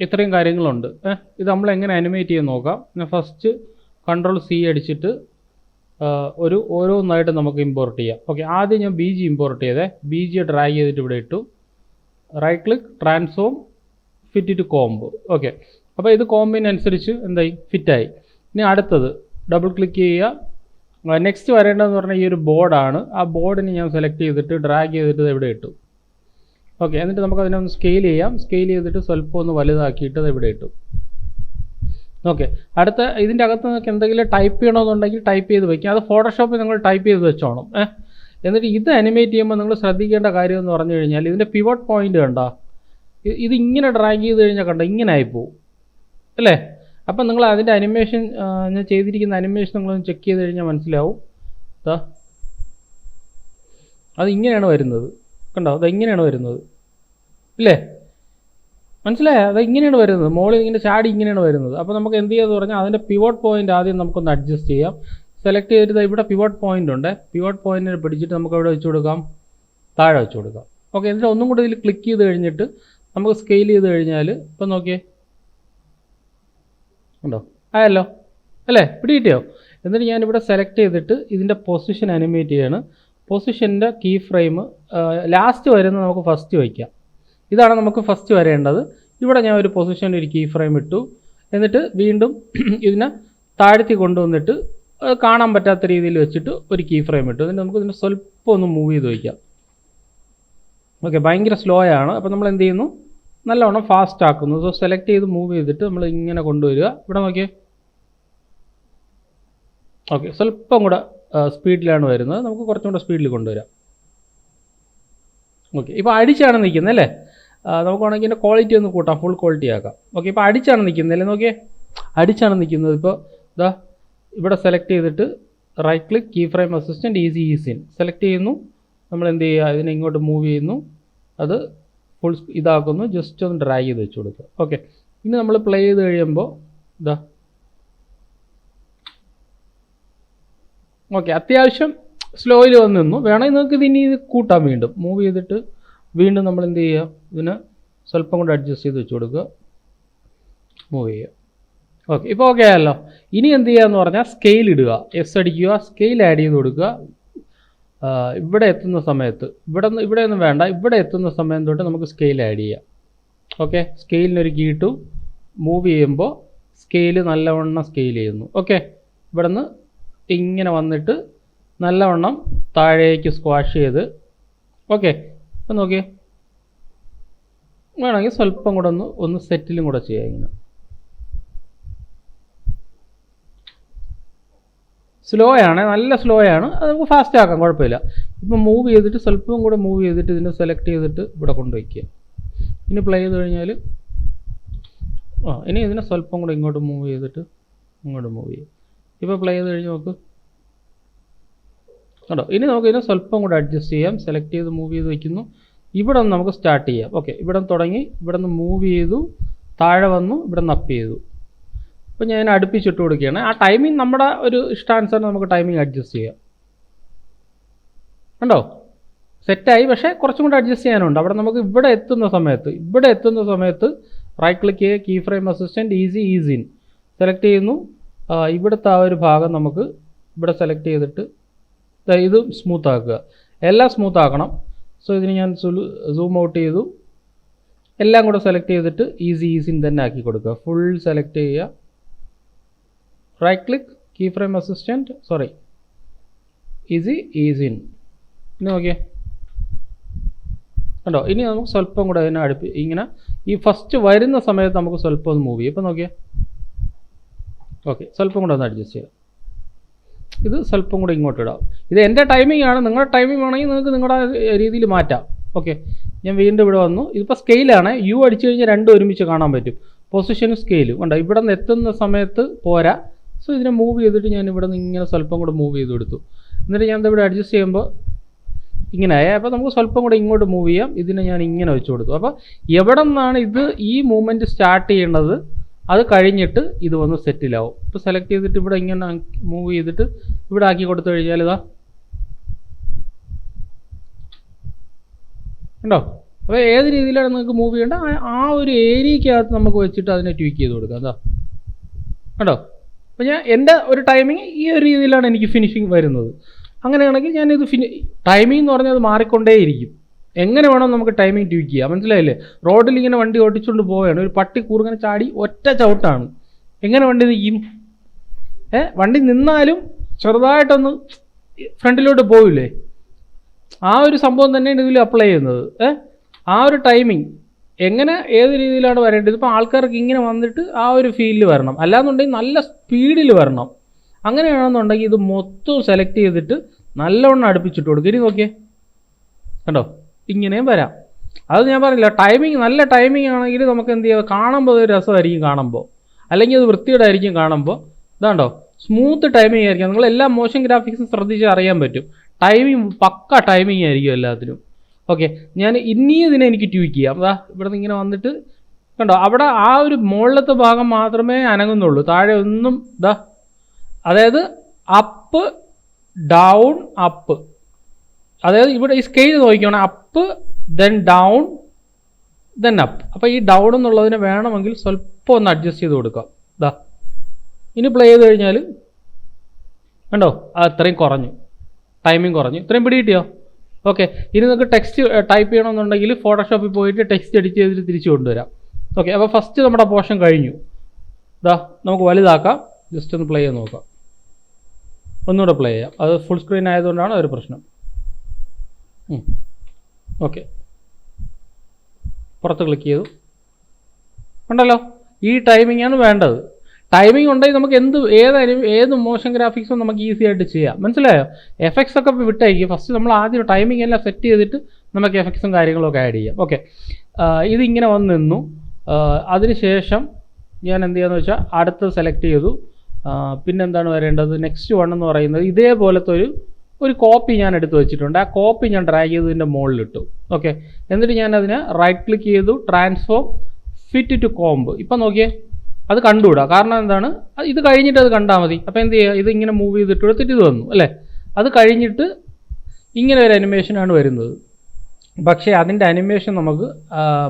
ഇത്രയും കാര്യങ്ങളുണ്ട്. ഇത് നമ്മൾ എങ്ങനെ അനിമേറ്റ് ചെയ്യാൻ നോക്കാം. പിന്നെ ഫസ്റ്റ് Ctrl+C അടിച്ചിട്ട് ഓരോന്നായിട്ട് നമുക്ക് ഇമ്പോർട്ട് ചെയ്യാം. ഓക്കെ, ആദ്യം ഞാൻ BG ഇമ്പോർട്ട് ചെയ്തേ. BG ഡ്രാഗ് ചെയ്തിട്ട് ഇവിടെ ഇട്ടു. Right click, transform, fit to comp. Okay, അപ്പോൾ ഇത് കോമ്പിനനുസരിച്ച് എന്തായി, ഫിറ്റായി. ഇനി അടുത്തത് ഡബിൾ ക്ലിക്ക് ചെയ്യുക. നെക്സ്റ്റ് വരേണ്ടതെന്ന് പറഞ്ഞാൽ ഈ ഒരു ബോർഡാണ്. ആ ബോർഡിന് ഞാൻ സെലക്ട് ചെയ്തിട്ട് ഡ്രാഗ് ചെയ്തിട്ട് ഇവിടെ ഇട്ടു. ഓക്കെ, എന്നിട്ട് നമുക്ക് അതിനെ ഒന്ന് സ്കെയിൽ ചെയ്യാം. സ്കെയിൽ ചെയ്തിട്ട് സ്വല്പം ഒന്ന് വലുതാക്കിയിട്ട് അത് ഇവിടെ ഇട്ടു. ഓക്കെ, അടുത്ത ഇതിൻ്റെ അകത്ത് നിങ്ങൾക്ക് എന്തെങ്കിലും ടൈപ്പ് ചെയ്യണമെന്നുണ്ടെങ്കിൽ ടൈപ്പ് ചെയ്ത് വയ്ക്കുക. അത് ഫോട്ടോഷോപ്പിൽ നിങ്ങൾ ടൈപ്പ് ചെയ്ത് വെച്ചോണം. എന്നിട്ട് ഇത് അനിമേറ്റ് ചെയ്യുമ്പോൾ നിങ്ങൾ ശ്രദ്ധിക്കേണ്ട കാര്യം എന്ന് പറഞ്ഞു കഴിഞ്ഞാൽ ഇതിൻ്റെ പിവട്ട് പോയിന്റ് കണ്ടോ, ഇതിങ്ങനെ ഡ്രാഗ് ചെയ്ത് കഴിഞ്ഞാൽ കണ്ടോ ഇങ്ങനെ ആയിപ്പോവും അല്ലേ. അപ്പം നിങ്ങൾ അതിൻ്റെ അനിമേഷൻ, ഞാൻ ചെയ്തിരിക്കുന്ന അനിമേഷൻ നിങ്ങളൊന്ന് ചെക്ക് ചെയ്ത് കഴിഞ്ഞാൽ മനസ്സിലാവും. അത് ഇങ്ങനെയാണ് വരുന്നത് കണ്ടോ, അത് ഇങ്ങനെയാണ് വരുന്നത് ഇല്ലേ, മനസ്സിലായോ? അത് ഇങ്ങനെയാണ് വരുന്നത്, മോളിൽ ഇങ്ങനെ ചാടി ഇങ്ങനെയാണ് വരുന്നത്. അപ്പോൾ നമുക്ക് എന്ത് ചെയ്യാന്ന് പറഞ്ഞാൽ അതിൻ്റെ പിവട്ട് പോയിന്റ് ആദ്യം നമുക്കൊന്ന് അഡ്ജസ്റ്റ് ചെയ്യാം. സെലക്ട് ചെയ്തിട്ട് ഇവിടെ പിവട്ട് പോയിന്റ് ഉണ്ട്. പിവട്ട് പോയിന്റിനെ പിടിച്ചിട്ട് നമുക്ക് ഇവിടെ വെച്ച് കൊടുക്കാം, താഴെ വെച്ച് കൊടുക്കാം. ഓക്കെ, എന്നിട്ട് ഒന്നും കൂടി ഇതിൽ ക്ലിക്ക് ചെയ്ത് കഴിഞ്ഞിട്ട് നമുക്ക് സ്കെയിൽ ചെയ്ത് കഴിഞ്ഞാൽ ഇപ്പം നോക്കിയേ ഉണ്ടോ, ആയല്ലോ അല്ലേ, പിടികിട്ടിയോ? എന്നിട്ട് ഞാനിവിടെ സെലക്ട് ചെയ്തിട്ട് ഇതിൻ്റെ പൊസിഷൻ അനിമേറ്റ് ചെയ്യാണ്. പൊസിഷൻ്റെ കീ ഫ്രെയിം ലാസ്റ്റ് വരുന്നത് നമുക്ക് ഫസ്റ്റ് വയ്ക്കാം. ഇതാണ് നമുക്ക് ഫസ്റ്റ് വരേണ്ടത്. ഇവിടെ ഞാൻ ഒരു പൊസിഷനിൽ ഒരു കീ ഫ്രെയിം ഇട്ടു. എന്നിട്ട് വീണ്ടും ഇതിനെ താഴ്ത്തി കൊണ്ടുവന്നിട്ട് കാണാൻ പറ്റാത്ത രീതിയിൽ വെച്ചിട്ട് ഒരു കീ ഫ്രെയിം ഇട്ടു. എന്നിട്ട് നമുക്ക് ഇതിനെ സ്വല്പം ഒന്ന് മൂവ് ചെയ്ത് വയ്ക്കാം. ഓക്കെ, ഭയങ്കര സ്ലോ ആണ്. അപ്പോൾ നമ്മൾ എന്ത് ചെയ്യുന്നു, നല്ലവണ്ണം ഫാസ്റ്റ് ആക്കുന്നു. സോ സെലക്ട് ചെയ്ത് മൂവ് ചെയ്തിട്ട് നമ്മൾ ഇങ്ങനെ കൊണ്ടുവരിക. ഇവിടെ നോക്കിയേ, ഓക്കെ, സ്വല്പം കൂടെ സ്പീഡിലാണ് വരുന്നത്. നമുക്ക് കുറച്ചും കൂടെ സ്പീഡിൽ കൊണ്ടുവരാം. ഓക്കെ, ഇപ്പോൾ അടിച്ചാണ് നിൽക്കുന്നത് അല്ലേ. നമുക്ക് വേണമെങ്കിൽ ഇതിൻ്റെ ക്വാളിറ്റി ഒന്ന് കൂട്ടാം, ഫുൾ ക്വാളിറ്റി ആക്കാം. ഓക്കെ, ഇപ്പോൾ അടിച്ചാണ് നിൽക്കുന്നത് അല്ലേ, നോക്കിയേ അടിച്ചാണ് നിൽക്കുന്നത്. ഇപ്പോൾ ഇതാ ഇവിടെ സെലക്ട് ചെയ്തിട്ട് right click, key frame assistant, easy in select ചെയ്യുന്നു. നമ്മൾ എന്ത് ചെയ്യുക, ഇതിനെ ഇങ്ങോട്ട് മൂവ് ചെയ്യുന്നു, അത് ഫുൾ ഇതാക്കുന്നു, ജസ്റ്റ് ഒന്ന് ഡ്രാഗ് ചെയ്ത് വെച്ച് കൊടുക്കുക. ഓക്കെ, ഇനി നമ്മൾ പ്ലേ ചെയ്ത് കഴിയുമ്പോൾ ഇതാ ഓക്കെ, അത്യാവശ്യം സ്ലോയിൽ വന്ന് നിന്നു. വേണമെങ്കിൽ നിങ്ങൾക്ക് ഇതിനി ഇത് കൂട്ടാം, വീണ്ടും മൂവ് ചെയ്തിട്ട് വീണ്ടും നമ്മൾ എന്ത് ചെയ്യുക, ഇതിന് സ്വല്പം കൂടെ അഡ്ജസ്റ്റ് ചെയ്ത് വെച്ച് കൊടുക്കുക, മൂവ് ചെയ്യുക. ഓക്കെ, ഇപ്പോൾ ഓക്കെ ആയല്ലോ. ഇനി എന്ത് ചെയ്യുക എന്ന് പറഞ്ഞാൽ സ്കെയിൽ ഇടുക, എസ് അടിക്കുക, സ്കെയിൽ ആഡ് ചെയ്ത് കൊടുക്കുക. ഇവിടെ എത്തുന്ന സമയത്ത് ഇവിടെ ഒന്നും വേണ്ട, ഇവിടെ എത്തുന്ന സമയം തൊട്ട് നമുക്ക് സ്കെയിൽ ആഡ് ചെയ്യാം. ഓക്കെ, സ്കെയിലിനൊരു കീ ഇട്ടു, മൂവ് ചെയ്യുമ്പോൾ സ്കെയിൽ നല്ലവണ്ണം സ്കെയിൽ ചെയ്യുന്നു. ഓക്കെ, ഇവിടെ നിന്ന് ഇങ്ങനെ വന്നിട്ട് നല്ലവണ്ണം താഴേക്ക് സ്ക്വാഷ് ചെയ്ത്. ഓക്കെ, അപ്പം നോക്കിയേ, വേണമെങ്കിൽ സ്വല്പം കൂടെ ഒന്ന് സെറ്റിലും കൂടെ ചെയ്യാം. ഇങ്ങനെ സ്ലോ ആണ്, നല്ല സ്ലോ ആണ്, അത് നമുക്ക് ഫാസ്റ്റ് ആക്കാം, കുഴപ്പമില്ല. ഇപ്പം മൂവ് ചെയ്തിട്ട് സ്വല്പം കൂടെ മൂവ് ചെയ്തിട്ട് ഇതിനെ സെലക്ട് ചെയ്തിട്ട് ഇവിടെ കൊണ്ടുവയ്ക്കുക. ഇനി പ്ലേ ചെയ്ത് കഴിഞ്ഞാൽ ഇനി ഇതിനെ സ്വല്പം കൂടെ ഇങ്ങോട്ട് മൂവ് ചെയ്തിട്ട് ഇങ്ങോട്ട് മൂവ് ചെയ്യും. ഇപ്പോൾ പ്ലേ ചെയ്ത് കഴിഞ്ഞ് നോക്ക് കേട്ടോ. ഇനി നമുക്ക് ഇതിനെ സ്വല്പം കൂടെ അഡ്ജസ്റ്റ് ചെയ്യാം. സെലക്ട് ചെയ്ത് മൂവ് ചെയ്ത് വയ്ക്കുന്നു. ഇവിടെ നിന്ന് നമുക്ക് സ്റ്റാർട്ട് ചെയ്യാം. ഓക്കെ, ഇവിടെ നിന്ന് തുടങ്ങി, ഇവിടെ നിന്ന് മൂവ് ചെയ്തു, താഴെ വന്നു, ഇവിടെ നിന്ന് അപ്പ് ചെയ്തു. അപ്പോൾ ഞാൻ അടുപ്പിച്ചിട്ട് കൊടുക്കുകയാണ്. ആ ടൈമിംഗ് നമ്മുടെ ഒരു ഇഷ്ടാനുസരണം നമുക്ക് ടൈമിംഗ് അഡ്ജസ്റ്റ് ചെയ്യാം. കണ്ടോ, സെറ്റായി. പക്ഷേ കുറച്ചും കൂടെ അഡ്ജസ്റ്റ് ചെയ്യാനുണ്ട്. അവിടെ നമുക്ക് ഇവിടെ എത്തുന്ന സമയത്ത് റൈറ്റ് ക്ലിക്ക് ചെയ്യുക, key frame assistant, easy in select ചെയ്യുന്നു. ഇവിടുത്തെ ആ ഒരു ഭാഗം നമുക്ക് ഇവിടെ സെലക്ട് ചെയ്തിട്ട് ഇത് സ്മൂത്ത് ആക്കുക. എല്ലാം സ്മൂത്ത് ആക്കണം. സോ ഇതിന് ഞാൻ സൂം ഔട്ട് ചെയ്തു. എല്ലാം കൂടെ സെലക്ട് ചെയ്തിട്ട് ഈസി ഇൻ തന്നെ ആക്കി കൊടുക്കുക. ഫുൾ സെലക്ട് ചെയ്യുക, right click, key frame assistant, easy in. ഇനി നോക്കിയേ കണ്ടോ. ഇനി നമുക്ക് സ്വല്പം കൂടെ അതിനെ ഇങ്ങനെ ഈ ഫസ്റ്റ് വരുന്ന സമയത്ത് നമുക്ക് സ്വല്പം ഒന്ന് മൂവ് ചെയ്യും. ഇപ്പം നോക്കിയേ, ഓക്കെ, സ്വല്പം കൂടെ ഒന്ന് അഡ്ജസ്റ്റ് ചെയ്യാം. ഇത് സ്വല്പം കൂടെ ഇങ്ങോട്ട് ഇടാം. ഇത് എൻ്റെ ടൈമിംഗ് ആണ്, നിങ്ങളുടെ ടൈമിംഗ് വേണമെങ്കിൽ നിങ്ങൾക്ക് നിങ്ങളുടെ രീതിയിൽ മാറ്റാം. ഓക്കെ, ഞാൻ വീണ്ടും ഇവിടെ വന്നു. ഇതിപ്പോൾ സ്കെയിലാണ്, യു അടിച്ചു കഴിഞ്ഞാൽ രണ്ടും ഒരുമിച്ച് കാണാൻ പറ്റും, പൊസിഷനും സ്കെയിലും. കണ്ടോ, ഇവിടെ നിന്ന് എത്തുന്ന സമയത്ത് പോരാ. സോ ഇതിനെ മൂവ് ചെയ്തിട്ട് ഞാൻ ഇവിടെ നിന്ന് ഇങ്ങനെ സ്വല്പം കൂടെ മൂവ് ചെയ്ത് കൊടുത്തു. എന്നിട്ട് ഞാൻ ഇവിടെ അഡ്ജസ്റ്റ് ചെയ്യുമ്പോൾ ഇങ്ങനെ ആയേ. അപ്പോൾ നമുക്ക് സ്വല്പം കൂടെ ഇങ്ങോട്ട് മൂവ് ചെയ്യാം. ഇതിനെ ഞാൻ ഇങ്ങനെ വെച്ച് കൊടുത്തു. അപ്പോൾ എവിടെ നിന്നാണ് ഈ മൂവ്മെൻറ്റ് സ്റ്റാർട്ട് ചെയ്യേണ്ടത് അത് കഴിഞ്ഞിട്ട് ഇത് വന്ന് സെറ്റിലാവും. ഇപ്പോൾ സെലക്ട് ചെയ്തിട്ട് ഇവിടെ ഇങ്ങനെ മൂവ് ചെയ്തിട്ട് ഇവിടെ ആക്കി കൊടുത്തു കഴിഞ്ഞാൽ ഇതാ കണ്ടോ, അപ്പോൾ ഏത് രീതിയിലാണ് നിങ്ങൾക്ക് മൂവ് ചെയ്യേണ്ടത് ആ ഒരു ഏരിയക്കകത്ത് നമുക്ക് വെച്ചിട്ട് അതിനെ ട്വീക്ക് ചെയ്ത് കൊടുക്കാം. അതാ കേട്ടോ. അപ്പോൾ ഞാൻ എൻ്റെ ഒരു ടൈമിങ് ഈ ഒരു രീതിയിലാണ് എനിക്ക് ഫിനിഷിങ് വരുന്നത്. അങ്ങനെയാണെങ്കിൽ ഞാനിത് ടൈമിംഗ് എന്ന് പറഞ്ഞാൽ അത് മാറിക്കൊണ്ടേയിരിക്കും. എങ്ങനെ വേണം നമുക്ക് ടൈമിംഗ് ട്വീക്ക് ചെയ്യാം, മനസ്സിലായില്ലേ? റോഡിൽ ഇങ്ങനെ വണ്ടി ഓടിച്ചുകൊണ്ട് പോവുകയാണ്, ഒരു പട്ടി കൂറുങ്ങനെ ചാടി ഒറ്റ ചവിട്ടാണ്. എങ്ങനെ വണ്ടി നിൽക്കും? വണ്ടി നിന്നാലും ചെറുതായിട്ടൊന്ന് ഫ്രണ്ടിലോട്ട് പോവില്ലേ? ആ ഒരു സംഭവം തന്നെയാണ് ഇതിൽ അപ്ലൈ ചെയ്യുന്നത്. ആ ഒരു ടൈമിംഗ് എങ്ങനെ ഏത് രീതിയിലാണ് വരേണ്ടത്? ഇപ്പോൾ ആൾക്കാർക്ക് ഇങ്ങനെ വന്നിട്ട് ആ ഒരു ഫീലിൽ വരണം, അല്ലാന്നുണ്ടെങ്കിൽ നല്ല സ്പീഡിൽ വരണം. അങ്ങനെയാണെന്നുണ്ടെങ്കിൽ ഇത് മൊത്തം സെലക്ട് ചെയ്തിട്ട് നല്ലവണ്ണം അടുപ്പിച്ചിട്ട് കൊടുക്കുക. ഇനി നോക്കിയേ, കണ്ടോ, ഇങ്ങനെയും വരാം. അത് ഞാൻ പറഞ്ഞില്ല, ടൈമിംഗ് നല്ല ടൈമിംഗ് ആണെങ്കിൽ നമുക്ക് എന്ത് ചെയ്യാം, കാണുമ്പോൾ ഒരു രസമായിരിക്കും കാണുമ്പോൾ, അല്ലെങ്കിൽ അത് വൃത്തിയുടെ ആയിരിക്കും കാണുമ്പോൾ. ഇതാണ്ടോ, സ്മൂത്ത് ടൈമിംഗ് ആയിരിക്കും. നിങ്ങൾ എല്ലാ മോഷൻ ഗ്രാഫിക്സും ശ്രദ്ധിച്ച് അറിയാൻ പറ്റും. ടൈമിംഗ് പക്ക ടൈമിംഗ് ആയിരിക്കും എല്ലാത്തിനും. ഓക്കെ, ഞാൻ ഇനിയും ഇതിനെ എനിക്ക് ട്വീക്ക് ചെയ്യാം. അതാ ഇവിടെ നിന്ന് ഇങ്ങനെ വന്നിട്ട് കണ്ടോ, അവിടെ ആ ഒരു മുകളിലത്തെ ഭാഗം മാത്രമേ അനങ്ങുന്നുള്ളൂ, താഴെ ഒന്നും. ഇതാ, അതായത് അപ്പ് ഡൗൺ അപ്പ്, അതായത് ഇവിടെ ഈ സ്കെയിൽ നോക്കിക്കണം, up then down then up. അപ്പോൾ ഈ ഡൗൺ എന്നുള്ളതിനെ വേണമെങ്കിൽ സ്വല്പം ഒന്ന് അഡ്ജസ്റ്റ് ചെയ്ത് കൊടുക്കാം. ഇതാ, ഇനി പ്ലേ ചെയ്ത് കഴിഞ്ഞാൽ കണ്ടോ, അത്രയും കുറഞ്ഞു, ടൈമിംഗ് കുറഞ്ഞു. ഇത്രയും പിടി കിട്ടിയോ? ഓക്കെ, ഇനി നിങ്ങൾക്ക് ടെക്സ്റ്റ് ടൈപ്പ് ചെയ്യണമെന്നുണ്ടെങ്കിൽ ഫോട്ടോഷോപ്പിൽ പോയിട്ട് ടെക്സ്റ്റ് എഡിറ്റ് ചെയ്തിട്ട് തിരിച്ചു കൊണ്ടുവരാം. ഓക്കെ, അപ്പോൾ ഫസ്റ്റ് നമ്മുടെ പോർഷൻ കഴിഞ്ഞു. ഇതാ, നമുക്ക് വലുതാക്കാം, ജസ്റ്റ് ഒന്ന് പ്ലേ ചെയ്ത് നോക്കാം. ഒന്നുകൂടെ പ്ലേ ചെയ്യാം, അത് ഫുൾ സ്ക്രീൻ ആയതുകൊണ്ടാണ് ഒരു പ്രശ്നം. ഓക്കെ, പുറത്ത് ക്ലിക്ക് ചെയ്തു, ഉണ്ടല്ലോ. ഈ ടൈമിംഗ് ആണ് വേണ്ടത്. ടൈമിംഗ് ഉണ്ടെങ്കിൽ നമുക്ക് ഏത് മോഷൻ ഗ്രാഫിക്സും നമുക്ക് ഈസി ആയിട്ട് ചെയ്യാം, മനസ്സിലായോ? എഫക്ട്സ് ഒക്കെ വിട്ടേക്ക്. ഫസ്റ്റ് നമ്മൾ ആദ്യം ടൈമിംഗ് എല്ലാം സെറ്റ് ചെയ്തിട്ട് നമുക്ക് എഫക്ട്സും കാര്യങ്ങളൊക്കെ ആഡ് ചെയ്യാം. ഓക്കെ, ഇതിങ്ങനെ വന്ന് നിന്നു. അതിനുശേഷം ഞാൻ എന്ത് ചെയ്യാന്ന് വെച്ചാൽ അടുത്ത് സെലക്ട് ചെയ്തു. പിന്നെന്താണ് വരേണ്ടത്? നെക്സ്റ്റ് വൺ എന്ന് പറയുന്നത് ഇതേപോലത്തെ ഒരു കോപ്പി ഞാൻ എടുത്ത് വെച്ചിട്ടുണ്ട്. ആ കോപ്പി ഞാൻ ഡ്രാഗ് ചെയ്തതിൻ്റെ മുകളിലിട്ടു. ഓക്കെ, എന്നിട്ട് ഞാൻ അതിനെ റൈറ്റ് ക്ലിക്ക് ചെയ്തു, ട്രാൻസ്ഫോം ഫിറ്റ് ടു കോംബ്. ഇപ്പം നോക്കിയേ, അത് കണ്ടുകൂടാ. കാരണം എന്താണ്, ഇത് കഴിഞ്ഞിട്ട് അത് കണ്ടാൽ മതി. അപ്പോൾ എന്ത് ചെയ്യുക, ഇത് ഇങ്ങനെ മൂവ് ചെയ്തിട്ട് എടുത്തിട്ട് ഇത് വന്നു അല്ലേ. അത് കഴിഞ്ഞിട്ട് ഇങ്ങനെ ഒരു അനിമേഷനാണ് വരുന്നത്. പക്ഷേ അതിൻ്റെ അനിമേഷൻ നമുക്ക്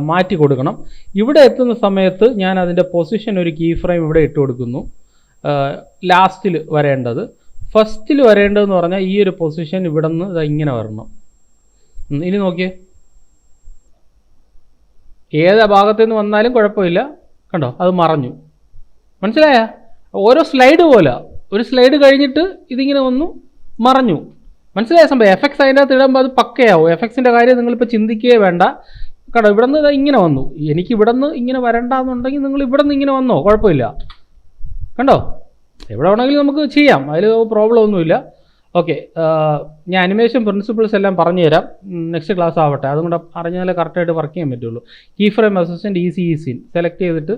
മാറ്റി കൊടുക്കണം. ഇവിടെ എത്തുന്ന സമയത്ത് ഞാൻ അതിൻ്റെ പൊസിഷൻ ഒരു കീ ഫ്രെയിം ഇവിടെ ഇട്ട് കൊടുക്കുന്നു. ലാസ്റ്റിൽ വരേണ്ടത്, ഫസ്റ്റിൽ വരേണ്ടതെന്ന് പറഞ്ഞാൽ ഈ ഒരു പൊസിഷൻ ഇവിടെ നിന്ന് ഇങ്ങനെ വരണം. ഇനി നോക്കിയേ, ഏത് ഭാഗത്തു നിന്ന് വന്നാലും കുഴപ്പമില്ല. കണ്ടോ, അത് മറഞ്ഞു, മനസ്സിലായ? ഓരോ സ്ലൈഡ് പോലെ, ഒരു സ്ലൈഡ് കഴിഞ്ഞിട്ട് ഇതിങ്ങനെ വന്നു മറഞ്ഞു, മനസ്സിലായ സംഭവം? എഫക്ട്സ് അതിൻ്റെ അകത്ത് ഇടുമ്പോൾ അത് പക്കയാവും. എഫക്ട്സിൻ്റെ കാര്യം നിങ്ങളിപ്പോൾ ചിന്തിക്കുകയേ വേണ്ട. കണ്ടോ, ഇവിടെ നിന്ന് ഇങ്ങനെ വന്നു. എനിക്ക് ഇവിടെ നിന്ന് ഇങ്ങനെ വരണ്ടെന്നുണ്ടെങ്കിൽ നിങ്ങൾ ഇവിടെ നിന്ന് ഇങ്ങനെ വന്നോ, കുഴപ്പമില്ല. കണ്ടോ, എവിടെ വേണമെങ്കിലും നമുക്ക് ചെയ്യാം, അതിൽ പ്രോബ്ലം ഒന്നുമില്ല. ഓക്കെ, ഞാൻ അനിമേഷൻ പ്രിൻസിപ്പിൾസ് എല്ലാം പറഞ്ഞു തരാം, നെക്സ്റ്റ് ക്ലാസ് ആവട്ടെ. അതുകൊണ്ട് അറിഞ്ഞാലേ കറക്റ്റായിട്ട് വർക്ക് ചെയ്യാൻ പറ്റുള്ളൂ. Key frame assistant easy select ചെയ്തിട്ട്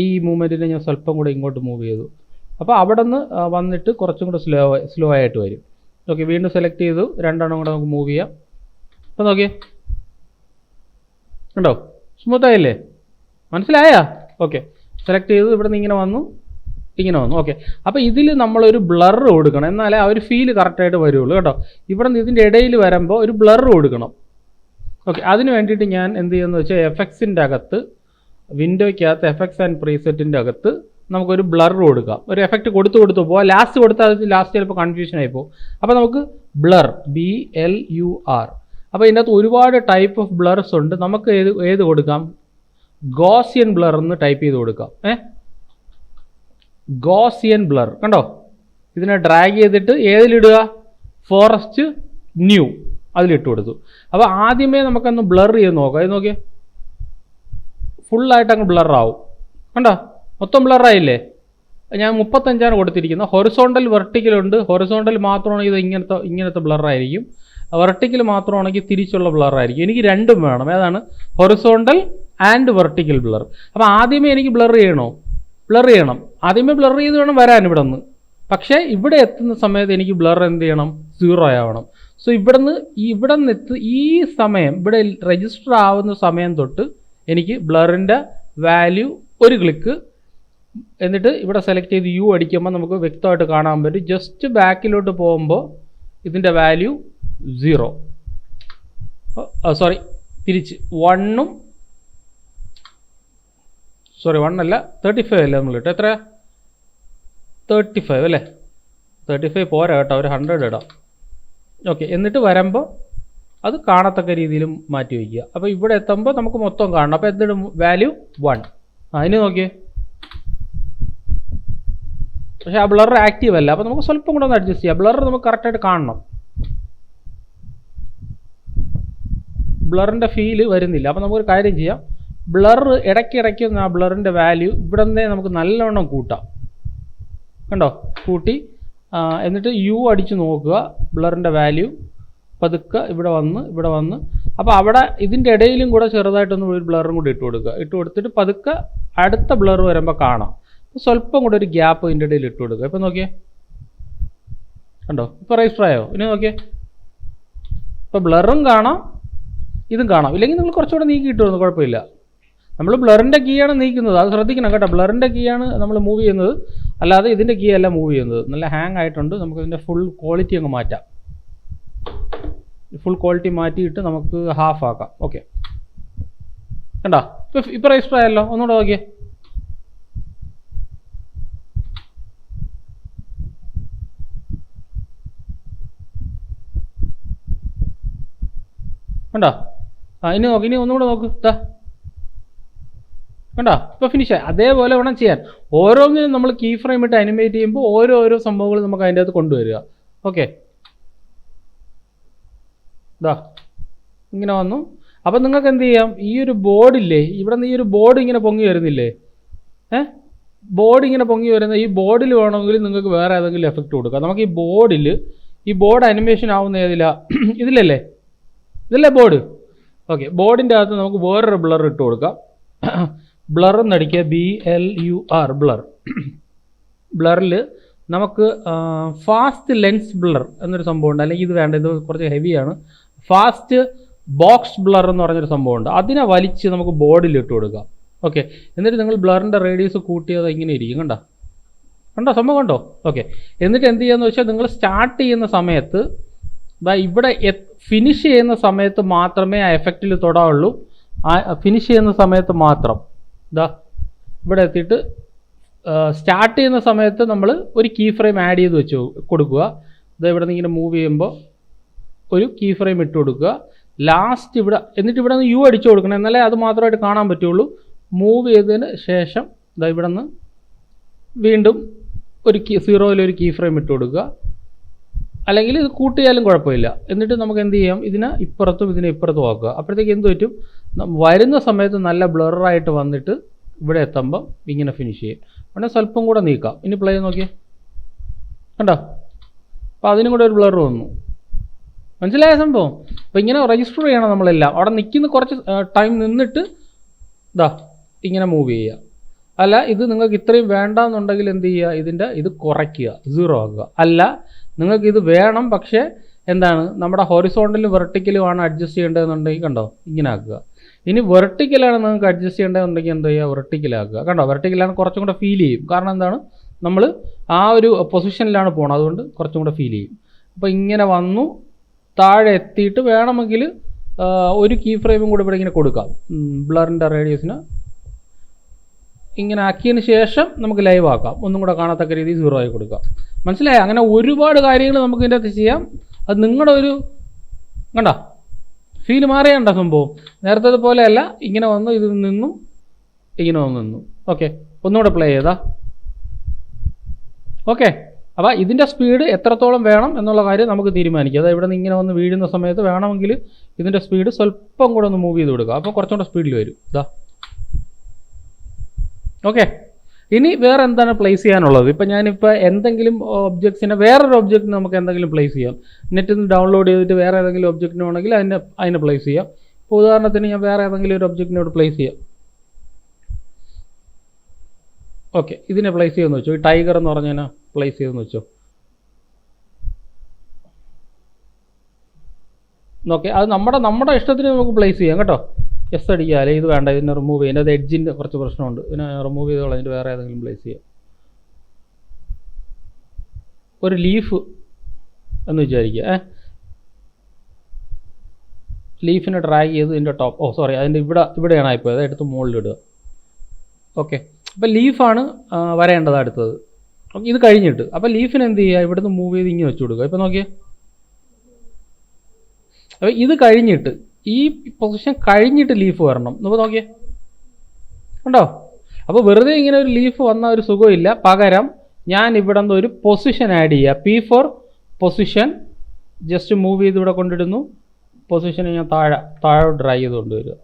ഈ മൂവ്മെൻറ്റിനെ ഞാൻ സ്വല്പം കൂടെ ഇങ്ങോട്ട് മൂവ് ചെയ്തു. അപ്പോൾ അവിടെ നിന്ന് വന്നിട്ട് കുറച്ചും കൂടെ സ്ലോ ആയിട്ട് വരും. ഓക്കെ, വീണ്ടും സെലക്ട് ചെയ്തു, രണ്ടെണ്ണം കൂടെ നമുക്ക് മൂവ് ചെയ്യാം. അപ്പോൾ നോക്കിയേ, കണ്ടോ, സ്മൂത്തായില്ലേ? മനസ്സിലായാ? ഓക്കെ, സെലക്ട് ചെയ്തു, ഇവിടെ നിന്ന് ഇങ്ങനെ വന്നു. ഓക്കെ, അപ്പോൾ ഇതിൽ നമ്മളൊരു ബ്ലർ കൊടുക്കണം, എന്നാലേ ആ ഒരു ഫീൽ കറക്റ്റായിട്ട് വരുള്ളൂ കേട്ടോ. ഇവിടെ നിന്ന് ഇതിൻ്റെ ഇടയിൽ വരുമ്പോൾ ഒരു ബ്ലർ കൊടുക്കണം. ഓക്കെ, അതിന് വേണ്ടിയിട്ട് ഞാൻ എന്ത് ചെയ്യുന്നത് വെച്ചാൽ എഫക്ട്സിൻ്റെ അകത്ത്, വിൻഡോയ്ക്കകത്ത് എഫക്ട്സ് ആൻഡ് പ്രീസെറ്റിൻ്റെ അകത്ത് നമുക്കൊരു ബ്ലർ കൊടുക്കാം. ഒരു എഫക്റ്റ് കൊടുത്തു പോകാം. ലാസ്റ്റ് കൊടുത്താൽ അത് ലാസ്റ്റ് ചിലപ്പോൾ കൺഫ്യൂഷൻ ആയി പോകും. അപ്പോൾ നമുക്ക് ബ്ലർ, BLUR. അപ്പോൾ ഇതിൻ്റെ അകത്ത് ഒരുപാട് ടൈപ്പ് ഓഫ് ബ്ലർസ് ഉണ്ട്. നമുക്ക് ഏത് കൊടുക്കാം? ഗോസിയൻ ബ്ലർ എന്ന് ടൈപ്പ് ചെയ്ത് കൊടുക്കാം. ഗോസിയൻ ബ്ലർ, കണ്ടോ, ഇതിനെ ഡ്രാഗ് ചെയ്തിട്ട് ഏതിലിടുക? ഫോറസ്റ്റ് ന്യൂ അതിലിട്ട് കൊടുത്തു. അപ്പോൾ ആദ്യമേ നമുക്കൊന്ന് ബ്ലർ ചെയ്ത് നോക്കാം. ഇത് നോക്കിയേ, ഫുള്ളായിട്ട് അങ്ങ് ബ്ലറാവും. കണ്ടോ, മൊത്തം ബ്ലറായില്ലേ? ഞാൻ 35 കൊടുത്തിരിക്കുന്നത്. ഹൊറിസോണ്ടൽ വെർട്ടിക്കലുണ്ട്. ഹൊറിസോണ്ടൽ മാത്രമാണെങ്കിൽ ഇത് ഇങ്ങനത്തെ ബ്ലറായിരിക്കും. വെർട്ടിക്കൽ മാത്രമാണെങ്കിൽ തിരിച്ചുള്ള ബ്ലറായിരിക്കും. എനിക്ക് രണ്ടും വേണം. ഏതാണ്? Horizontal and vertical blur. അപ്പോൾ ആദ്യമേ എനിക്ക് ബ്ലർ ചെയ്യണം. ആദ്യമേ ബ്ലർ ചെയ്ത് വേണം വരാൻ ഇവിടെ നിന്ന്. പക്ഷേ ഇവിടെ എത്തുന്ന സമയത്ത് എനിക്ക് ബ്ലർ എന്ത് ചെയ്യണം? 0 ആവണം. സോ ഇവിടെ നിന്ന് ഈ സമയം ഇവിടെ രജിസ്റ്റർ ആവുന്ന സമയം തൊട്ട് എനിക്ക് ബ്ലറിൻ്റെ വാല്യൂ ഒരു ക്ലിക്ക്, എന്നിട്ട് ഇവിടെ സെലക്ട് ചെയ്ത് U അടിക്കുമ്പോൾ നമുക്ക് വ്യക്തമായിട്ട് കാണാൻ പറ്റും. ജസ്റ്റ് ബാക്കിലോട്ട് പോകുമ്പോൾ ഇതിൻ്റെ വാല്യൂ 0, തിരിച്ച് 1ഉം സോറി 1 അല്ല 35 അല്ലേ നമ്മൾ ഇട്ട് എത്ര 35 അല്ലേ 35 പോരാ കേട്ടോ ഒരു 100 ഇടാം ഓക്കെ എന്നിട്ട് വരുമ്പോൾ അത് കാണത്തക്ക രീതിയിലും മാറ്റി വയ്ക്കുക അപ്പോൾ ഇവിടെ എത്തുമ്പോൾ നമുക്ക് മൊത്തം കാണണം അപ്പോൾ എന്തിടും വാല്യൂ 1 അതിന് നോക്കിയേ പക്ഷേ ആ ബ്ലർ ആക്റ്റീവ് അല്ല അപ്പോൾ നമുക്ക് സ്വല്പം കൂടെ ഒന്ന് അഡ്ജസ്റ്റ് ചെയ്യാം ബ്ലർ നമുക്ക് കറക്റ്റായിട്ട് കാണണം ബ്ലറിൻ്റെ ഫീല് വരുന്നില്ല അപ്പോൾ നമുക്കൊരു കാര്യം ചെയ്യാം ബ്ലർ ഇടയ്ക്കിടയ്ക്ക് ആ ബ്ലറിൻ്റെ വാല്യൂ ഇവിടെ നിന്നേ നമുക്ക് നല്ലവണ്ണം കൂട്ടാം കണ്ടോ കൂട്ടി എന്നിട്ട് യു അടിച്ച് നോക്കുക ബ്ലറിൻ്റെ വാല്യൂ പതുക്കെ ഇവിടെ വന്ന് അപ്പോൾ അവിടെ ഇതിൻ്റെ ഇടയിലും കൂടെ ചെറുതായിട്ടൊന്ന് ഒരു ബ്ലറും കൂടി ഇട്ട് കൊടുക്കുക ഇട്ട് കൊടുത്തിട്ട് പതുക്കെ അടുത്ത ബ്ലർ വരുമ്പോൾ കാണാം സ്വല്പം കൂടെ ഒരു ഗ്യാപ്പ് ഇതിൻ്റെ ഇടയിൽ ഇട്ട് കൊടുക്കുക ഇപ്പോൾ നോക്കിയേ കണ്ടോ ഇപ്പോൾ രജിസ്റ്റർ ആയോ ഇനി നോക്കിയേ ഇപ്പോൾ ബ്ലറും കാണാം ഇതും കാണാം ഇല്ലെങ്കിൽ നിങ്ങൾ കുറച്ചുകൂടെ നീക്കി ഇട്ടുവന്നു കുഴപ്പമില്ല നമ്മൾ ബ്ലറിൻ്റെ കീയാണ് നീക്കുന്നത് അത് ശ്രദ്ധിക്കണം കേട്ടോ ബ്ലറിൻ്റെ കീയാണ് നമ്മൾ മൂവ് ചെയ്യുന്നത് അല്ലാതെ ഇതിൻ്റെ കീ അല്ല മൂവ് ചെയ്യുന്നത് നല്ല ഹാങ് ആയിട്ടുണ്ട് നമുക്കിതിൻ്റെ ഫുൾ ക്വാളിറ്റി അങ്ങ് മാറ്റാം ഫുൾ ക്വാളിറ്റി മാറ്റിയിട്ട് നമുക്ക് ഹാഫ് ആക്കാം ഓക്കെ കണ്ടോ ഇപ്പോൾ രജിസ്റ്റർ ആയല്ലോ ഒന്നുകൂടെ നോക്കിയേ കണ്ടോ ഇനി നോക്ക് ഇനി ഒന്നുകൂടെ നോക്ക് കണ്ടോ ഇപ്പോൾ ഫിനിഷായി അതേപോലെ വേണം ചെയ്യാൻ ഓരോന്നിനും നമ്മൾ കീ ഫ്രെയിം ഇട്ട് അനിമേറ്റ് ചെയ്യുമ്പോൾ ഓരോ സംഭവങ്ങൾ നമുക്ക് അതിൻ്റെ അകത്ത് കൊണ്ടുവരിക ഓക്കെ ഇതാ ഇങ്ങനെ വന്നു അപ്പം നിങ്ങൾക്ക് എന്ത് ചെയ്യാം ഈ ഒരു ബോർഡില്ലേ ഇവിടെ നിന്ന് ഈ ഒരു ബോർഡ് ഇങ്ങനെ പൊങ്ങി വരുന്നില്ലേ ബോർഡ് ഇങ്ങനെ പൊങ്ങി വരുന്ന ഈ ബോർഡിൽ വേണമെങ്കിൽ നിങ്ങൾക്ക് വേറെ ഏതെങ്കിലും എഫക്റ്റ് കൊടുക്കാം നമുക്ക് ഈ ബോർഡിൽ ഈ ബോർഡ് അനിമേഷൻ ആവുന്ന ഇതിലല്ലേ ഇതല്ലേ ബോർഡ് ഓക്കെ ബോർഡിൻ്റെ അകത്ത് നമുക്ക് വേറൊരു ബ്ലർ ഇട്ട് കൊടുക്കാം ബ്ലർ എന്നടിക്കുക BLUR ബ്ലർ ബ്ലറിൽ നമുക്ക് ഫാസ്റ്റ് ലെൻസ് ബ്ലർ എന്നൊരു സംഭവമുണ്ട് അല്ലെങ്കിൽ ഇത് വേണ്ട ഇത് കുറച്ച് ഹെവിയാണ് ഫാസ്റ്റ് ബോക്സ് ബ്ലർ എന്ന് പറഞ്ഞൊരു സംഭവമുണ്ട് അതിനെ വലിച്ച് നമുക്ക് ബോർഡിൽ ഇട്ട് കൊടുക്കാം ഓക്കെ എന്നിട്ട് നിങ്ങൾ ബ്ലറിൻ്റെ റേഡിയസ് കൂട്ടിയത് ഇങ്ങനെ ഇരിക്കും കണ്ടോ സംഭവം കണ്ടോ ഓക്കെ എന്നിട്ട് എന്ത് ചെയ്യാന്ന് വെച്ചാൽ നിങ്ങൾ സ്റ്റാർട്ട് ചെയ്യുന്ന സമയത്ത് ഇവിടെ ഫിനിഷ് ചെയ്യുന്ന സമയത്ത് മാത്രമേ ആ എഫക്റ്റിൽ തൊടാവുള്ളൂ ആ ഫിനിഷ് ചെയ്യുന്ന സമയത്ത് മാത്രം ഇവിടെ എത്തിയിട്ട് സ്റ്റാർട്ട് ചെയ്യുന്ന സമയത്ത് നമ്മൾ ഒരു കീ ഫ്രെയിം ആഡ് ചെയ്ത് വെച്ച് കൊടുക്കുക ഇവിടെ നിന്ന് ഇങ്ങനെ മൂവ് ചെയ്യുമ്പോൾ ഒരു കീ ഫ്രെയിം ഇട്ട് കൊടുക്കുക ലാസ്റ്റ് എന്നിട്ട് ഇവിടെ നിന്ന് യു അടിച്ചു കൊടുക്കണം എന്നാലേ അത് മാത്രമായിട്ട് കാണാൻ പറ്റുള്ളൂ മൂവ് ചെയ്തതിന് ശേഷം ഇവിടെ നിന്ന് വീണ്ടും ഒരു സീറോയിൽ ഒരു കീ ഫ്രെയിം ഇട്ട് കൊടുക്കുക അല്ലെങ്കിൽ ഇത് കൂട്ടിയാലും കുഴപ്പമില്ല എന്നിട്ട് നമുക്ക് എന്ത് ചെയ്യാം ഇതിനെ ഇപ്പുറത്തും ഇതിനെ ഇപ്പുറത്തും ആക്കുക അപ്പോഴത്തേക്ക് എന്ത് പറ്റും വരുന്ന സമയത്ത് നല്ല ബ്ലറായിട്ട് വന്നിട്ട് ഇവിടെ എത്തുമ്പം ഇങ്ങനെ ഫിനിഷ് ചെയ്യും ഉടനെ സ്വല്പം കൂടെ നീക്കാം ഇനി പ്ലേ നോക്കിയേ കണ്ടോ അപ്പോൾ അതിനും കൂടെ ഒരു ബ്ലർ വന്നു മനസ്സിലായ സംഭവം അപ്പോൾ ഇങ്ങനെ രജിസ്റ്റർ ചെയ്യണം നമ്മളെല്ലാം അവിടെ നിൽക്കുന്ന കുറച്ച് ടൈം നിന്നിട്ട് ഇങ്ങനെ മൂവ് ചെയ്യുക അല്ല ഇത് നിങ്ങൾക്ക് ഇത്രയും വേണ്ടെന്നുണ്ടെങ്കിൽ എന്ത് ചെയ്യുക ഇത് കുറയ്ക്കുക 0 ആക്കുക അല്ല നിങ്ങൾക്ക് ഇത് വേണം പക്ഷേ എന്താണ് നമ്മുടെ ഹൊറിസോണ്ടലും വെർട്ടിക്കലുമാണ് അഡ്ജസ്റ്റ് ചെയ്യേണ്ടതെന്നുണ്ടെങ്കിൽ കണ്ടോ ഇങ്ങനെ ആക്കുക ഇനി വെർട്ടിക്കലാണ് നിങ്ങൾക്ക് അഡ്ജസ്റ്റ് ചെയ്യേണ്ടതെന്നുണ്ടെങ്കിൽ എന്താ ചെയ്യുക വെർട്ടിക്കലാക്കുക കണ്ടോ വെർട്ടിക്കലാണ് കുറച്ചും കൂടെ ഫീൽ ചെയ്യും കാരണം എന്താണ് നമ്മൾ ആ ഒരു പൊസിഷനിലാണ് പോകണം അതുകൊണ്ട് കുറച്ചും കൂടെ ഫീൽ ചെയ്യും അപ്പോൾ ഇങ്ങനെ വന്നു താഴെ എത്തിയിട്ട് വേണമെങ്കിൽ ഒരു കീ ഫ്രെയിമും കൂടെ ഇവിടെ ഇങ്ങനെ കൊടുക്കാം ബ്ലറിൻ്റെ റേഡിയസിന് ഇങ്ങനെ ആക്കിയതിന് ശേഷം നമുക്ക് ലൈവ് ആക്കാം ഒന്നും കൂടെ കാണത്തക്ക രീതിയിൽ 0 ആയി കൊടുക്കാം മനസ്സിലായി അങ്ങനെ ഒരുപാട് കാര്യങ്ങൾ നമുക്ക് ഇതിൻ്റെ അകത്ത് ചെയ്യാം അത് നിങ്ങളുടെ ഒരു കണ്ടോ ഫീൽ മാറിയണ്ട സംഭവം നേരത്തെ പോലെയല്ല ഇങ്ങനെ വന്നു ഇതിൽ നിന്നും ഇങ്ങനെ വന്നു ഓക്കെ ഒന്നുകൂടെ പ്ലേ ചെയ്താ ഓക്കെ അപ്പോൾ ഇതിൻ്റെ സ്പീഡ് എത്രത്തോളം വേണം എന്നുള്ള കാര്യം നമുക്ക് തീരുമാനിക്കാം അതായത് ഇവിടെ നിന്ന് ഇങ്ങനെ വന്ന് വീഴുന്ന സമയത്ത് വേണമെങ്കിൽ ഇതിൻ്റെ സ്പീഡ് സ്വല്പം കൂടെ ഒന്ന് മൂവ് ചെയ്ത് കൊടുക്കുക അപ്പോൾ കുറച്ചും കൂടെ സ്പീഡിൽ വരും ഓക്കെ ഇനി വേറെ എന്താണ് പ്ലേസ് ചെയ്യാനുള്ളത് ഇപ്പം ഞാനിപ്പോൾ എന്തെങ്കിലും ഒബ്ജക്ട്സിനെ വേറൊരു ഒബ്ജക്റ്റിന് നമുക്ക് എന്തെങ്കിലും പ്ലേസ് ചെയ്യാം നെറ്റിൽ നിന്ന് ഡൗൺലോഡ് ചെയ്തിട്ട് വേറെ ഏതെങ്കിലും ഒബ്ജക്റ്റിന് വേണമെങ്കിൽ അതിനെ പ്ലേസ് ചെയ്യാം ഇപ്പോൾ ഉദാഹരണത്തിന് ഞാൻ വേറെ ഏതെങ്കിലും ഒരു ഒബ്ജക്റ്റിനോട് പ്ലേസ് ചെയ്യാം ഓക്കെ ഇതിനെ പ്ലേസ് ചെയ്യുമെന്ന് വെച്ചോ ഈ ടൈഗർ എന്ന് പറഞ്ഞാൽ പ്ലേസ് ചെയ്തെന്ന് വെച്ചോ ഓക്കെ അത് നമ്മുടെ ഇഷ്ടത്തിന് നമുക്ക് പ്ലേസ് ചെയ്യാം കേട്ടോ എസ് അടിക്കുക അല്ലെങ്കിൽ ഇത് വേണ്ട ഇതിനെ റിമൂവ് ചെയ്യാം അത് എഡ്ജിൻ്റെ കുറച്ച് പ്രശ്നമുണ്ട് ഇതിനെ റിമൂവ് ചെയ്ത് കളഞ്ഞിട്ട് വേറെ ഏതെങ്കിലും പ്ലേസ് ചെയ്യാം ഒരു ലീഫ് എന്ന് വിചാരിക്കുക ലീഫിനെ ഡ്രാഗ് ചെയ്ത് ഇതിൻ്റെ ടോപ്പ് സോറി അതിൻ്റെ ഇവിടെയാണ് ആയിപ്പോയത്, എടുത്ത് മുകളിലിടുക. ഓക്കെ, അപ്പോൾ ലീഫാണ് വരേണ്ടത് അടുത്തത്. ഇത് കഴിഞ്ഞിട്ട് അപ്പോൾ ലീഫിന് എന്ത് ചെയ്യുക, ഇവിടുന്ന് മൂവ് ചെയ്ത് ഇങ്ങനെ വെച്ച് കൊടുക്കുക. ഇപ്പോൾ നോക്കിയേ, അപ്പോൾ ഇത് കഴിഞ്ഞിട്ട് ഈ പൊസിഷൻ കഴിഞ്ഞിട്ട് ലീഫ് വരണം. നമുക്ക് നോക്കിയേ, ഉണ്ടോ? അപ്പോൾ വെറുതെ ഇങ്ങനെ ഒരു ലീഫ് വന്ന ഒരു സുഖമില്ല. പകരം ഞാൻ ഇവിടെ നിന്ന് ഒരു പൊസിഷൻ ആഡ് ചെയ്യുക. P for position, just move ചെയ്ത് ഇവിടെ കൊണ്ടിടുന്നു. പൊസിഷനെ ഞാൻ താഴെ ഡ്രൈ ചെയ്ത് കൊണ്ടുവരിക.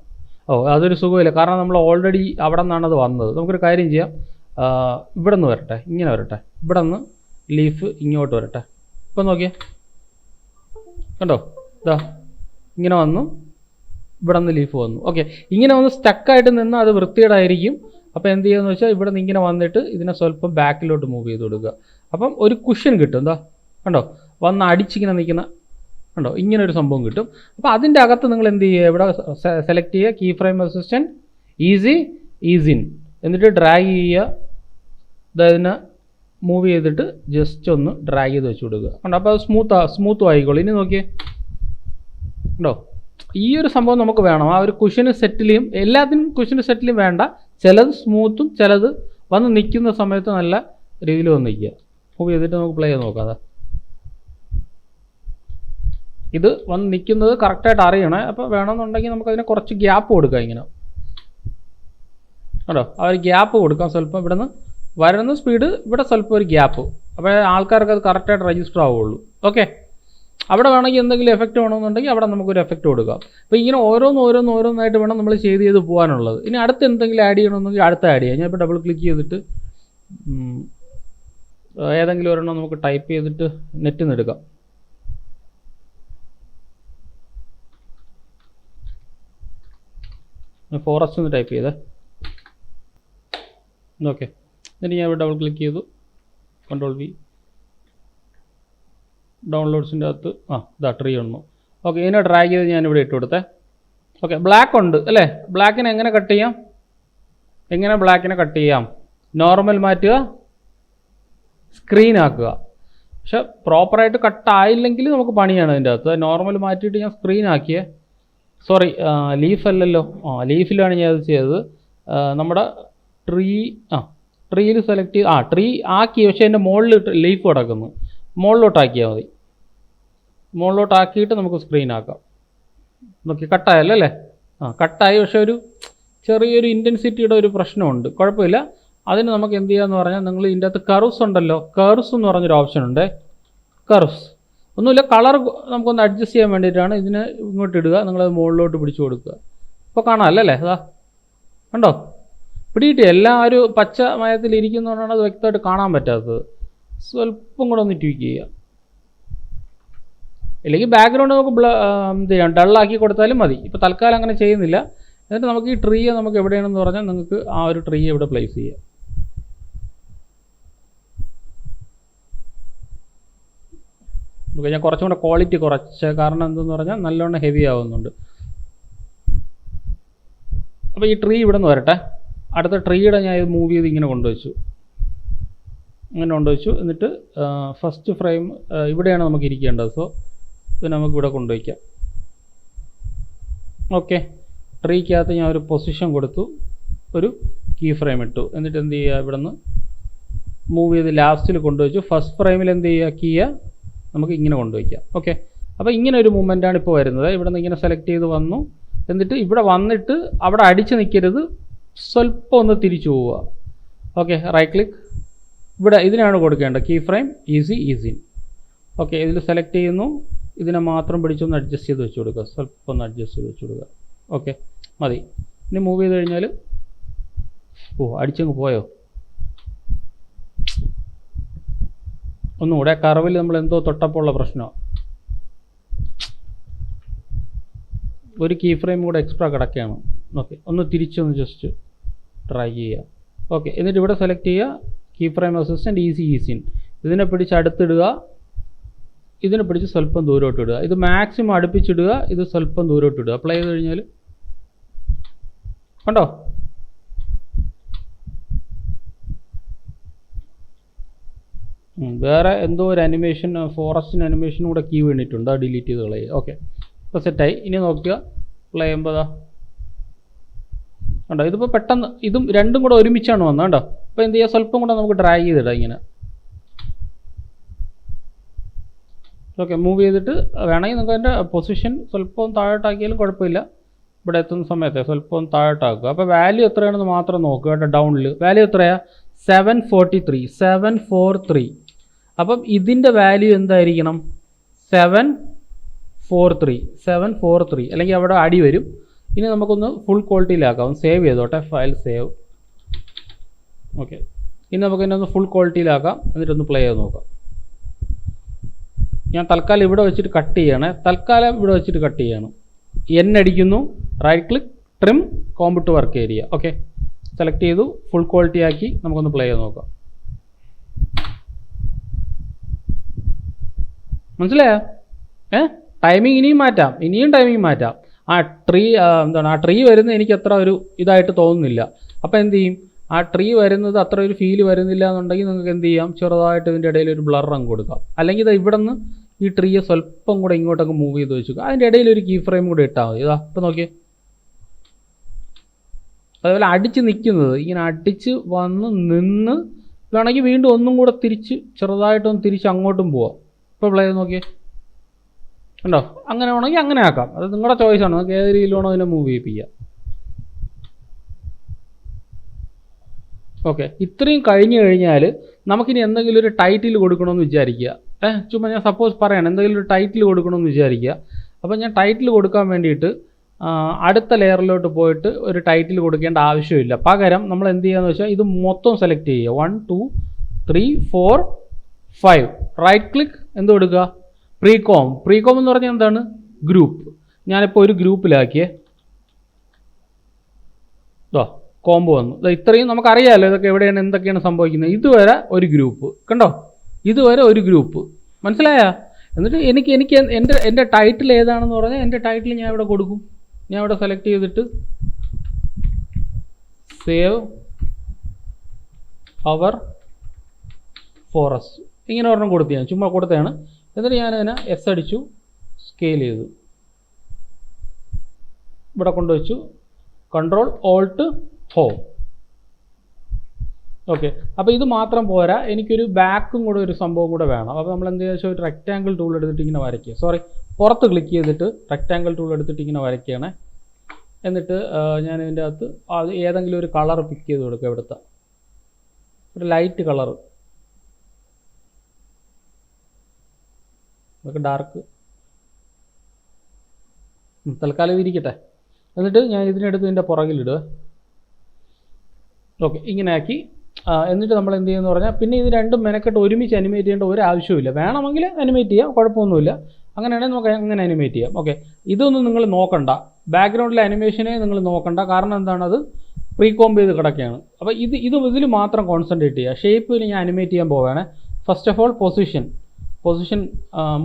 അതൊരു സുഖമില്ല, കാരണം നമ്മൾ ഓൾറെഡി അവിടെ നിന്നാണ് അത് വന്നത്. നമുക്കൊരു കാര്യം ചെയ്യാം, ഇവിടെ നിന്ന് വരട്ടെ, ഇങ്ങനെ വരട്ടെ, ഇവിടെ നിന്ന് ലീഫ് ഇങ്ങോട്ട് വരട്ടെ. ഇപ്പം നോക്കിയേ, കണ്ടോ? ഇതാ ഇങ്ങനെ വന്നു, ഇവിടെ നിന്ന് ലീഫ് വന്നു. ഓക്കെ, ഇങ്ങനെ വന്ന് സ്റ്റക്കായിട്ട് നിന്ന് അത് വൃത്തികേടായിരിക്കും. അപ്പോൾ എന്ത് ചെയ്യുമെന്ന് വെച്ചാൽ ഇവിടെ നിന്ന് ഇങ്ങനെ വന്നിട്ട് ഇതിനെ സ്വല്പം ബാക്കിലോട്ട് മൂവ് ചെയ്ത് കൊടുക്കുക. അപ്പം ഒരു കുഷൻ കിട്ടും. എന്താ കണ്ടോ, വന്ന് അടിച്ചിങ്ങനെ നിൽക്കുന്ന കണ്ടോ, ഇങ്ങനെ ഒരു സംഭവം കിട്ടും. അപ്പോൾ അതിൻ്റെ അകത്ത് നിങ്ങൾ എന്ത് ചെയ്യുക, ഇവിടെ സെലക്ട് ചെയ്യുക, കീ ഫ്രെയിം അസിസ്റ്റൻറ്റ് ഈസിൻ, എന്നിട്ട് ഡ്രാഗ് ചെയ്യുക. ഇതിനെ മൂവ് ചെയ്തിട്ട് ജസ്റ്റ് ഒന്ന് ഡ്രാഗ് ചെയ്ത് വെച്ച് കൊടുക്കുക. കണ്ടോ, അപ്പോൾ അത് സ്മൂത്തും ആയിക്കോളൂ. ഇനി നോക്കിയേ, ഉണ്ടോ? ഈ ഒരു സംഭവം നമുക്ക് വേണം. ആ ഒരു കുഷന് സെറ്റിലും എല്ലാത്തിനും കുഷന് സെറ്റിലും വേണ്ട. ചിലത് സ്മൂത്തും ചിലത് വന്ന് നിൽക്കുന്ന സമയത്ത് നല്ല രീതിയിൽ വന്ന് നിൽക്കുക. മൂവ് ചെയ്തിട്ട് നമുക്ക് പ്ലേ ചെയ്ത് നോക്കാം. ഇത് വന്ന് നിൽക്കുന്നത് കറക്റ്റായിട്ട് അറിയണേ. അപ്പോൾ വേണമെന്നുണ്ടെങ്കിൽ നമുക്കതിനെ കുറച്ച് ഗ്യാപ്പ് കൊടുക്കാം. ഇങ്ങനെ കേട്ടോ, ആ ഒരു ഗ്യാപ്പ് കൊടുക്കാം സ്വല്പം. ഇവിടെ നിന്ന് വരുന്ന സ്പീഡ് ഇവിടെ സ്വല്പം ഒരു ഗ്യാപ്പ്, അപ്പോൾ ആൾക്കാർക്ക് അത് കറക്റ്റായിട്ട് രജിസ്റ്റർ ആവുള്ളൂ. ഓക്കെ, അവിടെ വേണമെങ്കിൽ എന്തെങ്കിലും എഫക്റ്റ് വേണമെന്നുണ്ടെങ്കിൽ അവിടെ നമുക്കൊരു എഫക്റ്റ് കൊടുക്കാം. അപ്പോൾ ഇങ്ങനെ ഓരോന്നായിട്ട് വേണം നമ്മൾ ചെയ്ത് പോകാനുള്ളത്. ഇനി അടുത്ത് എന്തെങ്കിലും ആഡ് ചെയ്യണമെന്നെങ്കിൽ അടുത്ത് ആഡ് ചെയ്യാം. ഞാൻ ഇപ്പോൾ ഡബിൾ ക്ലിക്ക് ചെയ്തിട്ട് ഏതെങ്കിലും ഒരെണ്ണം നമുക്ക് ടൈപ്പ് ചെയ്തിട്ട് നെറ്റിൽ നിന്ന് എടുക്കാം. ഫോറസ്റ്റ് എന്ന് ടൈപ്പ് ചെയ്തേ. ഓക്കെ, എന്നിട്ട് ഞാൻ ഇവിടെ ഡബിൾ ക്ലിക്ക് ചെയ്തു, Ctrl+V, ഡൗൺലോഡ്സിൻ്റെ അകത്ത് ഇതാ ട്രീ വന്നു. ഓക്കെ, ഇതിനെ ഡ്രാഗ് ചെയ്ത് ഞാനിവിടെ ഇട്ട് കൊടുത്തേ. ഓക്കെ, ബ്ലാക്ക് ഉണ്ട് അല്ലേ? ബ്ലാക്കിനെ എങ്ങനെ കട്ട് ചെയ്യാം? ബ്ലാക്കിനെ കട്ട് ചെയ്യാം? നോർമൽ മാറ്റുക, സ്ക്രീൻ ആക്കുക. പക്ഷെ പ്രോപ്പറായിട്ട് കട്ടായില്ലെങ്കിൽ നമുക്ക് പണിയാണ് ഇതിൻ്റെ അകത്ത്. നോർമൽ മാറ്റിയിട്ട് ഞാൻ സ്ക്രീൻ ആക്കിയേ. സോറി, ലീഫ് അല്ലല്ലോ, ലീഫിലാണ് ഞാൻ അത് ചെയ്തത്. നമ്മുടെ ട്രീയിൽ സെലക്ട് ചെയ്ത് ട്രീ ആക്കി, പക്ഷേ എൻ്റെ മുകളിൽ ലീഫ് കിടക്കുന്നു. മുകളിലോട്ടാക്കിയാൽ മതി. മുകളിലോട്ടാക്കിയിട്ട് നമുക്ക് സ്ക്രീൻ ആക്കാം. നോക്കി, കട്ടായല്ലോ അല്ലേ? കട്ടായി. പക്ഷേ ഒരു ചെറിയൊരു ഇൻറ്റൻസിറ്റിയുടെ ഒരു പ്രശ്നമുണ്ട്. കുഴപ്പമില്ല. അതിന് നമുക്ക് എന്ത് ചെയ്യാമെന്ന് പറഞ്ഞാൽ, നിങ്ങൾ ഇതിൻ്റെ അകത്ത് കർവ്സ് ഉണ്ടല്ലോ, കർവ്സ് എന്ന് പറഞ്ഞൊരു ഓപ്ഷൻ ഉണ്ട്. കർവ്സ് ഒന്നുമില്ല, കളർ നമുക്കൊന്ന് അഡ്ജസ്റ്റ് ചെയ്യാൻ വേണ്ടിയിട്ടാണ്. ഇതിന് ഇങ്ങോട്ട് ഇടുക, നിങ്ങളത് മുകളിലോട്ട് പിടിച്ചു കൊടുക്കുക. ഇപ്പോൾ കാണാമല്ലോ അല്ലേ? അതാ കണ്ടോ, പിടിയിട്ട് എല്ലാം ഒരു പച്ച മയത്തിലിരിക്കുന്നതുകൊണ്ടാണ് അത് വ്യക്തമായിട്ട് കാണാൻ പറ്റാത്തത്. സ്വല്പം കൂടെ ഒന്ന് ട്വീക്ക് ചെയ്യുക. ഇല്ലെങ്കിൽ ബാക്ക്ഗ്രൗണ്ട് നമുക്ക് എന്ത് ചെയ്യാം, ഡള്ളാക്കി കൊടുത്താലും മതി. ഇപ്പോൾ തൽക്കാലം അങ്ങനെ ചെയ്യുന്നില്ല. എന്നിട്ട് നമുക്ക് ഈ ട്രീയെ നമുക്ക് എവിടെയാണെന്ന് പറഞ്ഞാൽ നിങ്ങൾക്ക് ആ ഒരു ട്രീ ഇവിടെ പ്ലേസ് ചെയ്യാം. ഞാൻ കുറച്ചും കൂടെ ക്വാളിറ്റി കുറച്ച്, കാരണം എന്തെന്ന് പറഞ്ഞാൽ നല്ലോണം ഹെവി ആവുന്നുണ്ട്. അപ്പോൾ ഈ ട്രീ ഇവിടെ നിന്ന് വരട്ടെ. അടുത്ത ട്രീയുടെ ഞാൻ ഇത് മൂവ് ചെയ്ത് ഇങ്ങനെ കൊണ്ടുവച്ചു. എന്നിട്ട് ഫസ്റ്റ് ഫ്രെയിം ഇവിടെയാണ് നമുക്ക് ഇരിക്കേണ്ടത്. സോ ഇത് നമുക്കിവിടെ കൊണ്ടുവയ്ക്കാം. ഓക്കെ, ട്രീക്കകത്ത് ഞാൻ ഒരു പൊസിഷൻ കൊടുത്തു, ഒരു കീ ഫ്രെയിം ഇട്ടു. എന്നിട്ട് എന്ത് ചെയ്യുക, ഇവിടെ നിന്ന് മൂവ് ചെയ്ത് ലാസ്റ്റിൽ കൊണ്ടുവച്ചു. ഫസ്റ്റ് ഫ്രെയിമിൽ എന്ത് ചെയ്യുക, കീയ നമുക്ക് ഇങ്ങനെ കൊണ്ടുവയ്ക്കാം. ഓക്കെ, അപ്പോൾ ഇങ്ങനെ ഒരു മൂവ്മെൻറ്റാണ് ഇപ്പോൾ വരുന്നത്. ഇവിടെ നിന്ന് ഇങ്ങനെ സെലക്ട് ചെയ്ത് വന്നു. എന്നിട്ട് ഇവിടെ വന്നിട്ട് അവിടെ അടിച്ച് നിൽക്കരുത്, സ്വല്പം ഒന്ന് തിരിച്ചു പോവുക. ഓക്കെ, റൈറ്റ് ക്ലിക്ക്, ഇവിടെ ഇതിനാണ് കൊടുക്കേണ്ടത്, കീ ഫ്രെയിം ഈസിൻ. ഓക്കെ, ഇതിൽ സെലക്ട് ചെയ്യുന്നു. ഇതിനെ മാത്രം പിടിച്ചൊന്ന് അഡ്ജസ്റ്റ് ചെയ്ത് വെച്ച് കൊടുക്കുക, സ്വല്പം ഒന്ന് അഡ്ജസ്റ്റ് ചെയ്ത് വെച്ച് കൊടുക്കുക. ഓക്കെ, മതി. ഇനി മൂവ് ചെയ്ത് കഴിഞ്ഞാൽ അടിച്ചങ്ങ് പോയോ? ഒന്നുകൂടെ കർവിൽ നമ്മൾ എന്തോ തൊട്ടപ്പോൾ ഉള്ള പ്രശ്നമാണ്. ഒരു കീ ഫ്രെയിം കൂടെ എക്സ്ട്രാ കിടക്കുകയാണ്. ഓക്കെ, ഒന്ന് തിരിച്ചൊന്ന് ജസ്റ്റ് ട്രൈ ചെയ്യുക. ഓക്കെ, എന്നിട്ട് ഇവിടെ സെലക്ട് ചെയ്യുക, കീ ഫ്രെയിം അസിസ്റ്റൻറ്റ് ഈസിൻ. ഇതിനെ പിടിച്ച് അടുത്തിടുക, ഇതിനെ പിടിച്ച് സ്വല്പം ദൂരോട്ട് ഇടുക. ഇത് മാക്സിമം അടുപ്പിച്ചിടുക, ഇത് സ്വല്പം ദൂരോട്ട് ഇടുക. അപ്ലൈ ചെയ്ത് കഴിഞ്ഞാൽ കണ്ടോ, വേറെ എന്തോ ഒരു അനിമേഷൻ, ഫോറസ്റ്റിന് അനിമേഷൻ കൂടെ കീ വീണിട്ടുണ്ട്, അത് ഡിലീറ്റ് ചെയ്ത് കളയുക. ഓക്കെ, ഇപ്പോൾ സെറ്റായി. ഇനി നോക്കുക പ്ലേ ചെയ്യുമ്പോൾ കണ്ടോ, ഇതിപ്പോൾ പെട്ടെന്ന് ഇതും രണ്ടും കൂടെ ഒരുമിച്ചാണ് വന്നത് കണ്ടോ. അപ്പോൾ എന്ത് ചെയ്യുക, സ്വല്പം കൂടെ നമുക്ക് ഡ്രാഗ് ചെയ്തിടാം ഇങ്ങനെ. ഓക്കെ, മൂവ് ചെയ്തിട്ട് വേണമെങ്കിൽ നിങ്ങൾക്ക് അതിൻ്റെ പൊസിഷൻ സ്വല്പം താഴോട്ടാക്കിയാലും കുഴപ്പമില്ല. ഇവിടെ എത്തുന്ന സമയത്ത് സ്വല്പം താഴോട്ടാക്കുക. അപ്പോൾ വാല്യൂ എത്രയാണെന്ന് മാത്രം നോക്കുക കേട്ടോ. ഡൗണിൽ വാല്യൂ എത്രയാണ്? 743. അപ്പം ഇതിൻ്റെ വാല്യൂ എന്തായിരിക്കണം? 743 അല്ലെങ്കിൽ അവിടെ അടി വരും. ഇനി നമുക്കൊന്ന് ഫുൾ ക്വാളിറ്റിയിലാക്കാം. സേവ് ചെയ്തോട്ടെ, ഫയൽ സേവ്. ഓക്കെ, ഇനി നമുക്ക് ഇതിനെ ഒന്ന് ഫുൾ ക്വാളിറ്റിയിലാക്കാം. എന്നിട്ടൊന്ന് പ്ലേ ചെയ്ത് നോക്കാം. ഞാൻ തൽക്കാലം ഇവിടെ വെച്ചിട്ട് കട്ട് ചെയ്യണേ. N അടിക്കുന്നു, right click, trim, comp to work area. Okay, select ചെയ്തു, ഫുൾ ക്വാളിറ്റി ആക്കി. നമുക്കൊന്ന് പ്ലേ ചെയ്ത് നോക്കാം. മനസ്സിലായോ? ടൈമിംഗ് ഇനിയും ടൈമിംഗ് മാറ്റാം. ആ ട്രീ വരുന്നത് എനിക്ക് അത്ര ഒരു ഇതായിട്ട് തോന്നുന്നില്ല. അപ്പോൾ എന്ത് ചെയ്യും, ആ ട്രീ വരുന്നത് അത്ര ഒരു ഫീല് വരുന്നില്ല എന്നുണ്ടെങ്കിൽ നിങ്ങൾക്ക് എന്ത് ചെയ്യാം, ചെറുതായിട്ട് ഇതിൻ്റെ ഇടയിൽ ഒരു ബ്ലർ അങ്ങ് കൊടുക്കാം. അല്ലെങ്കിൽ ഇത് ഇവിടെ നിന്ന് ഈ ട്രീയെ സ്വല്പം കൂടെ ഇങ്ങോട്ടൊക്കെ മൂവ് ചെയ്ത് വെച്ചു. അതിൻ്റെ ഇടയിൽ ഒരു കീ ഫ്രെയിം കൂടെ ഇട്ടാൽ മതി. ഇപ്പോൾ നോക്കിയേ, അതുപോലെ അടിച്ച് നിൽക്കുന്നത് ഇങ്ങനെ അടിച്ച് വന്ന് നിന്ന് വേണമെങ്കിൽ വീണ്ടും ഒന്നും കൂടെ ചെറുതായിട്ടൊന്ന് തിരിച്ച് അങ്ങോട്ടും പോവാം. ഇപ്പോൾ പ്ലേ ചെയ്ത് നോക്കിയേ, ഉണ്ടോ? അങ്ങനെ വേണമെങ്കിൽ അങ്ങനെ ആക്കാം. അത് നിങ്ങളുടെ ചോയ്സാണ്. നിങ്ങൾക്ക് ഏത് രീതിയിൽ വേണോ അതിനെ മൂവ് ചെയ്യിപ്പിക്കുക. ഓക്കെ, ഇത്രയും കഴിഞ്ഞ് കഴിഞ്ഞാൽ നമുക്കിനി എന്തെങ്കിലും ഒരു ടൈറ്റിൽ കൊടുക്കണമെന്ന് വിചാരിക്കുക. ചുമ്മാ ഞാൻ സപ്പോസ് പറയണം, എന്തെങ്കിലും ഒരു ടൈറ്റിൽ കൊടുക്കണമെന്ന് വിചാരിക്കുക. അപ്പോൾ ഞാൻ ടൈറ്റിൽ കൊടുക്കാൻ വേണ്ടിയിട്ട് അടുത്ത ലെയറിലോട്ട് പോയിട്ട് ഒരു ടൈറ്റിൽ കൊടുക്കേണ്ട ആവശ്യമില്ല. പകരം നമ്മൾ എന്ത് ചെയ്യുകയെന്ന് വെച്ചാൽ ഇത് മൊത്തം സെലക്ട് ചെയ്യുക. 1 2 3 4 5 റൈറ്റ് ക്ലിക്ക്, എന്ത് കൊടുക്കുക? പ്രീകോം എന്ന് പറഞ്ഞാൽ എന്താണ്? ഗ്രൂപ്പ്. ഞാനിപ്പോൾ ഒരു ഗ്രൂപ്പിലാക്കിയേ. കോംബോ വന്നു. ഇത്രയും നമുക്കറിയാമല്ലോ ഇതൊക്കെ എവിടെയാണ് എന്തൊക്കെയാണ് സംഭവിക്കുന്നത്. ഇതുവരെ ഒരു ഗ്രൂപ്പ് കണ്ടോ, ഇതുവരെ ഒരു ഗ്രൂപ്പ്. മനസ്സിലായോ? എന്നിട്ട് എനിക്ക് എൻ്റെ ടൈറ്റിൽ ഏതാണെന്ന് പറഞ്ഞാൽ എൻ്റെ ടൈറ്റിൽ ഞാൻ ഇവിടെ കൊടുക്കും. ഞാൻ ഇവിടെ സെലക്ട് ചെയ്തിട്ട് സേവ് അവർ ഫോറസ്റ്റ് ഇങ്ങനെ ഒരെണ്ണം കൊടുത്തു. ഞാൻ ചുമ്മാ കൊടുത്തതാണ്. എന്നിട്ട് ഞാനതിനെ എസ് അടിച്ചു, സ്കെയിൽ ചെയ്തു, ഇവിടെ കൊണ്ടുവച്ചു, കൺട്രോൾ ഓൾട്ട് ഹോം. ഓക്കെ, അപ്പോൾ ഇത് മാത്രം പോരാ, എനിക്കൊരു ബാക്കും കൂടെ ഒരു സംഭവം കൂടെ വേണം. അപ്പോൾ നമ്മൾ എന്ത് ചെയ്യുക വെച്ചാൽ ഒരു റെക്റ്റാങ്കിൾ ടൂൾ എടുത്തിട്ട് ഇങ്ങനെ വരയ്ക്കുക. പുറത്ത് ക്ലിക്ക് ചെയ്തിട്ട് റെക്റ്റാങ്കിൾ ടൂൾ എടുത്തിട്ട് ഇങ്ങനെ വരയ്ക്കുകയാണ്. എന്നിട്ട് ഞാൻ ഇതിൻ്റെ അകത്ത് അത് ഏതെങ്കിലും ഒരു കളർ പിക്ക് ചെയ്ത് കൊടുക്കുക. ഇവിടുത്തെ ഒരു ലൈറ്റ് കളർ, അതൊക്കെ ഡാർക്ക്, തൽക്കാലം ഇരിക്കട്ടെ. എന്നിട്ട് ഞാൻ ഇതിനെടുത്ത് ഇതിൻ്റെ പുറകിലിടുക. ഓക്കെ, ഇങ്ങനെ ആക്കി. എന്നിട്ട് നമ്മൾ എന്ത് ചെയ്യുമെന്ന് പറഞ്ഞാൽ പിന്നെ ഇത് രണ്ടും മെനക്കെട്ട് ഒരുമിച്ച് അനിമേറ്റ് ചെയ്യേണ്ട ഒരു ആവശ്യമില്ല. വേണമെങ്കിൽ അനിമേറ്റ് ചെയ്യാം, കുഴപ്പമൊന്നുമില്ല. അങ്ങനെയാണെങ്കിൽ നമുക്ക് അങ്ങനെ അനിമേറ്റ് ചെയ്യാം. ഓക്കെ, ഇതൊന്നും നിങ്ങൾ നോക്കണ്ട, ബാക്ക്ഗ്രൗണ്ടിലെ അനിമേഷനെ നിങ്ങൾ നോക്കണ്ട. കാരണം എന്താണ്, അത് പ്രീകോംബ് ചെയ്ത് കിടക്കുകയാണ്. അപ്പോൾ ഇതിൽ മാത്രം കോൺസെൻട്രേറ്റ് ചെയ്യുക. ഷേപ്പിൽ ഞാൻ അനിമേറ്റ് ചെയ്യാൻ പോവുകയാണ്. First of all position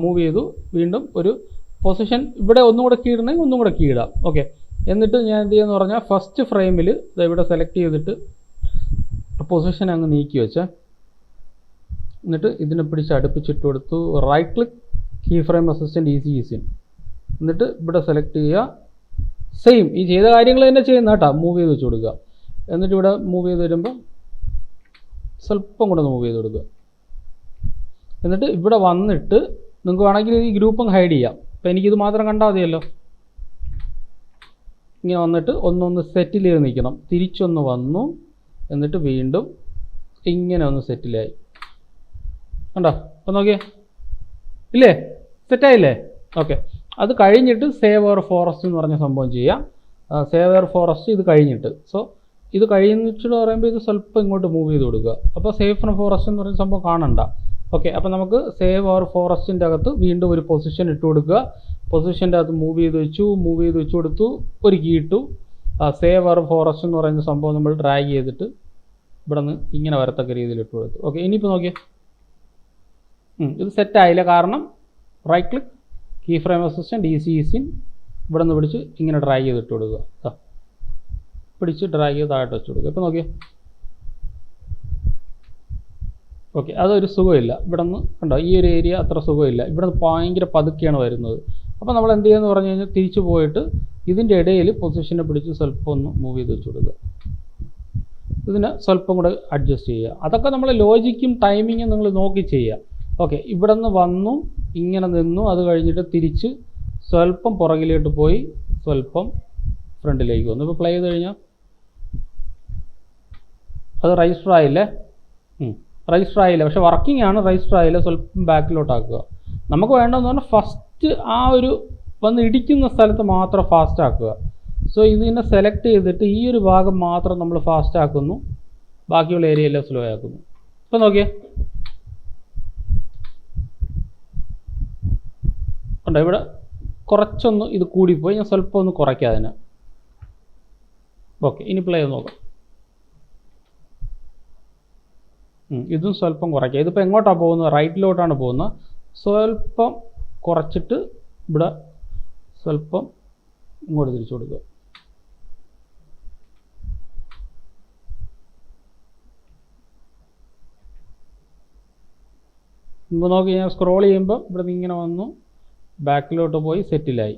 move ചെയ്തു. വീണ്ടും ഒരു പൊസിഷൻ ഇവിടെ ഒന്നും കൂടെ കീഴണമെങ്കിൽ ഒന്നും കൂടെ കീഴാം. ഓക്കെ, എന്നിട്ട് ഞാൻ എന്ത് ചെയ്യുമെന്ന് പറഞ്ഞാൽ ഫസ്റ്റ് ഫ്രെയിമിൽ ഇവിടെ സെലക്ട് ചെയ്തിട്ട് പൊസിഷൻ അങ്ങ് നീക്കി വെച്ച്, എന്നിട്ട് ഇതിനെ പിടിച്ച് അടുപ്പിച്ചിട്ട് കൊടുത്തു. Right click, key frame assistant easy. എന്നിട്ട് ഇവിടെ സെലക്ട് ചെയ്യുക. സെയിം ഈ ചെയ്ത കാര്യങ്ങൾ തന്നെ ചെയ്യുന്ന കേട്ടോ. മൂവ് ചെയ്ത് വെച്ച് കൊടുക്കുക. എന്നിട്ട് ഇവിടെ മൂവ് ചെയ്ത് വരുമ്പോൾ സ്വല്പം കൂടെ മൂവ് ചെയ്ത് കൊടുക്കുക. എന്നിട്ട് ഇവിടെ വന്നിട്ട് നിങ്ങൾക്ക് വേണമെങ്കിൽ ഈ ഗ്രൂപ്പും ഹൈഡ് ചെയ്യാം. അപ്പോൾ എനിക്കിത് മാത്രം കണ്ടാൽ മതിയല്ലോ. ഇങ്ങനെ വന്നിട്ട് ഒന്നൊന്ന് സെറ്റിൽ ചെയ്ത് നിൽക്കണം. തിരിച്ചൊന്ന് വന്നു, എന്നിട്ട് വീണ്ടും ഇങ്ങനെ ഒന്ന് സെറ്റിലായി. കണ്ടോ? അപ്പോൾ നോക്കിയേ, ഇല്ലേ, സെറ്റായില്ലേ? ഓക്കെ, അത് കഴിഞ്ഞിട്ട് സേവ് അവർ ഫോറസ്റ്റ് എന്ന് പറഞ്ഞ സംഭവം ചെയ്യാം. സേവ് അവർ ഫോറസ്റ്റ് ഇത് കഴിഞ്ഞിട്ട്. ഇത് കഴിഞ്ഞിട്ട് പറയുമ്പോൾ ഇത് സ്വല്പം ഇങ്ങോട്ട് മൂവ് ചെയ്ത് കൊടുക്കുക. അപ്പോൾ സേവ് ഫ്രം ഫോറസ്റ്റ് എന്ന് പറയുന്ന സംഭവം കാണണ്ട. ഓക്കെ, അപ്പോൾ നമുക്ക് സേവ് അവർ ഫോറസ്റ്റിൻ്റെ അകത്ത് വീണ്ടും ഒരു പൊസിഷൻ ഇട്ട് കൊടുക്കുക. പൊസിഷൻ്റെ അകത്ത് മൂവ് ചെയ്ത് വെച്ചു കൊടുത്തു, ഒരു കീ ഇട്ടു. സേവ് അവർ ഫോറസ്റ്റ് എന്ന് പറയുന്ന സംഭവം നമ്മൾ ഡ്രാഗ് ചെയ്തിട്ട് ഇവിടെ നിന്ന് ഇങ്ങനെ വരത്തക്ക രീതിയിൽ ഇട്ട് കൊടുത്തു. ഓക്കെ, ഇനിയിപ്പോൾ നോക്കിയേ, ഇത് സെറ്റായില്ല. കാരണം right click, key frame assistant easy ഇവിടെ നിന്ന് പിടിച്ച് ഇങ്ങനെ ഡ്രാഗ് ചെയ്തിട്ട് കൊടുക്കുക. പിടിച്ച് ഡ്രാഗ് ചെയ്ത് താഴോട്ട് വെച്ച് കൊടുക്കുക. ഇപ്പോൾ നോക്കിയേ, ഓക്കെ, അതൊരു സുഖമില്ല. ഇവിടെ നിന്ന് കണ്ടോ, ഈ ഒരു ഏരിയ അത്ര സുഖമില്ല. ഇവിടെ നിന്ന് ഭയങ്കര പതുക്കെയാണ് വരുന്നത്. അപ്പോൾ നമ്മൾ എന്ത് ചെയ്യുമെന്ന് പറഞ്ഞു കഴിഞ്ഞാൽ തിരിച്ചു പോയിട്ട് ഇതിൻ്റെ ഇടയിൽ പൊസിഷനെ പിടിച്ച് സ്വല്പം ഒന്ന് മൂവ് ചെയ്ത് വെച്ച് കൊടുക്കുക. ഇതിനെ സ്വല്പം കൂടെ അഡ്ജസ്റ്റ് ചെയ്യുക. അതൊക്കെ നമ്മൾ ലോജിക്കും ടൈമിങ്ങും നിങ്ങൾ നോക്കി ചെയ്യുക. ഓക്കെ, ഇവിടെ നിന്ന് വന്നു, ഇങ്ങനെ നിന്നു, അത് കഴിഞ്ഞിട്ട് തിരിച്ച് സ്വല്പം പുറകിലോട്ട് പോയി സ്വല്പം ഫ്രണ്ടിലേക്ക് വന്നു. ഇപ്പോൾ പ്ലേ ചെയ്ത് കഴിഞ്ഞാൽ അത് രജിസ്റ്റർ ആയില്ലേ? രജിസ്റ്റർ ആയില്ല, പക്ഷേ വർക്കിംഗ് ആണ്, രജിസ്റ്റർ ആയില്ല. സ്വല്പം ബാക്കിലോട്ടാക്കുക. നമുക്ക് വേണ്ടതെന്ന് പറഞ്ഞാൽ ഫസ്റ്റ് ആ ഒരു വന്ന് ഇടിക്കുന്ന സ്ഥലത്ത് മാത്രം ഫാസ്റ്റ് ആക്കുക. സോ ഇതിനെ സെലക്ട് ചെയ്തിട്ട് ഈ ഒരു ഭാഗം മാത്രം നമ്മൾ ഫാസ്റ്റ് ആക്കുന്നു, ബാക്കിയുള്ള ഏരിയ എല്ലാം സ്ലോ ആക്കുന്നു. ഇപ്പം നോക്കിയേ, ഉണ്ടോ ഇവിടെ കുറച്ചൊന്ന് ഇത് കൂടിപ്പോയി, ഞാൻ സ്വല്പം ഒന്ന് കുറയ്ക്കാം അതിന്. ഓക്കെ, ഇനി പ്ലേ ചെയ്ത് നോക്കാം. ഇതും സ്വല്പം കുറയ്ക്കുക. ഇതിപ്പോൾ എങ്ങോട്ടാണ് പോകുന്നത്? റൈറ്റിലോട്ടാണ് പോകുന്നത്. സ്വല്പം കുറച്ചിട്ട് ഇവിടെ സ്വല്പം ഇങ്ങോട്ട് തിരിച്ചു കൊടുക്കുക. ഇപ്പോൾ നോക്കി, ഞാൻ സ്ക്രോൾ ചെയ്യുമ്പോൾ ഇവിടെ നിന്ന് ഇങ്ങനെ വന്നു, ബാക്കിലോട്ട് പോയി സെറ്റിലായി.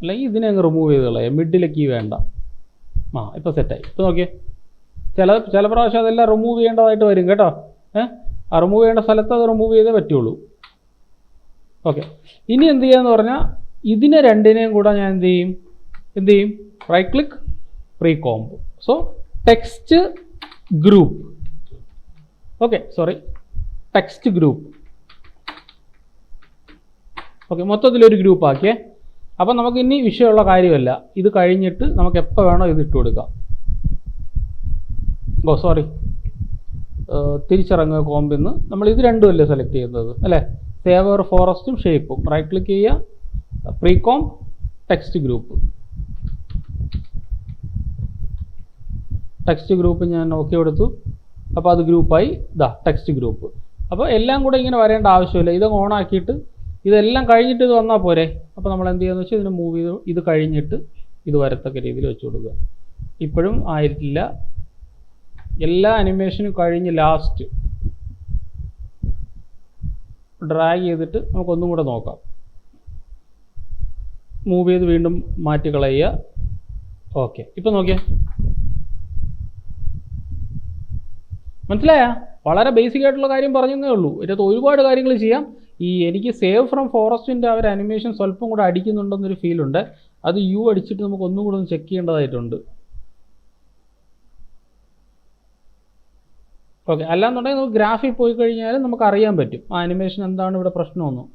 അല്ലെങ്കിൽ ഇതിനെ അങ്ങ് റിമൂവ് ചെയ്ത് കളയാം, മിഡിലേക്ക് വേണ്ട. ഇപ്പോൾ സെറ്റായി. ഇപ്പോൾ നോക്കിയേ, ചില പ്രാവശ്യം അതെല്ലാം റിമൂവ് ചെയ്യേണ്ടതായിട്ട് വരും കേട്ടോ. ആ റിമൂവ് ചെയ്യേണ്ട സ്ഥലത്ത് അത് റിമൂവ് ചെയ്തേ പറ്റുള്ളൂ. ഓക്കെ, ഇനി എന്ത് ചെയ്യാന്ന് പറഞ്ഞാൽ ഇതിനെ രണ്ടിനെയും കൂടെ ഞാൻ എന്ത് ചെയ്യും? Right click, pre comp. So text group, okay, sorry, text group. Okay, മൊത്തത്തിലൊരു ഗ്രൂപ്പ് ആക്കിയേ. അപ്പം നമുക്ക് ഇനി വിഷയമുള്ള കാര്യമല്ല. ഇത് കഴിഞ്ഞിട്ട് നമുക്ക് എപ്പോൾ വേണോ ഇത് ഇട്ട് കൊടുക്കാം. സോറി, തിരിച്ചിറങ്ങുക കോമ്പിൽ നിന്ന്. നമ്മൾ ഇത് രണ്ടുമല്ലേ സെലക്ട് ചെയ്യുന്നത് അല്ലേ? സേവർ ഫോറസ്റ്റും ഷേപ്പും. റൈറ്റ് ക്ലിക്ക് ചെയ്യുക, pre comb, text group. Text group ഞാൻ ഓക്കെ കൊടുത്തു. അപ്പോൾ അത് ഗ്രൂപ്പായി. Text group. അപ്പോൾ എല്ലാം കൂടെ ഇങ്ങനെ വരേണ്ട ആവശ്യമില്ല. ഇത് ഓണാക്കിയിട്ട് ഇതെല്ലാം കഴിഞ്ഞിട്ട് ഇത് വന്നാൽ പോരെ. അപ്പോൾ നമ്മൾ എന്ത് ചെയ്യുകയെന്ന് വെച്ചാൽ ഇതിനെ മൂവ് ചെയ്ത് ഇത് കഴിഞ്ഞിട്ട് ഇത് വരത്തക്ക രീതിയിൽ വെച്ച് കൊടുക്കുക. ഇപ്പോഴും ആയിട്ടില്ല. എല്ലാ അനിമേഷനും കഴിഞ്ഞ് ലാസ്റ്റ് ഡ്രാഗ് ചെയ്തിട്ട് നമുക്കൊന്നും കൂടെ നോക്കാം. മൂവ് ചെയ്ത് വീണ്ടും മാറ്റി കളയുക. ഓക്കെ, ഇപ്പോൾ നോക്കിയേ, മനസ്സിലായ? വളരെ ബേസിക് ആയിട്ടുള്ള കാര്യം പറഞ്ഞതേ ഉള്ളൂ. ഇതിനകത്ത് ഒരുപാട് കാര്യങ്ങൾ ചെയ്യാം. എനിക്ക് സേവ് ഫ്രം ഫോറസ്റ്റിൻ്റെ അവർ അനിമേഷൻ സ്വല്പം കൂടെ അടിക്കുന്നുണ്ടെന്നൊരു ഫീലുണ്ട്. അത് യു അടിച്ചിട്ട് നമുക്ക് ഒന്നും കൂടെ ഒന്ന് ചെക്ക് ചെയ്യേണ്ടതായിട്ടുണ്ട്. ഓക്കെ, അല്ലാന്നുണ്ടെങ്കിൽ നമുക്ക് ഗ്രാഫിൽ പോയി കഴിഞ്ഞാൽ നമുക്ക് അറിയാൻ പറ്റും ആ അനിമേഷൻ എന്താണ് ഇവിടെ പ്രശ്നമൊന്നും.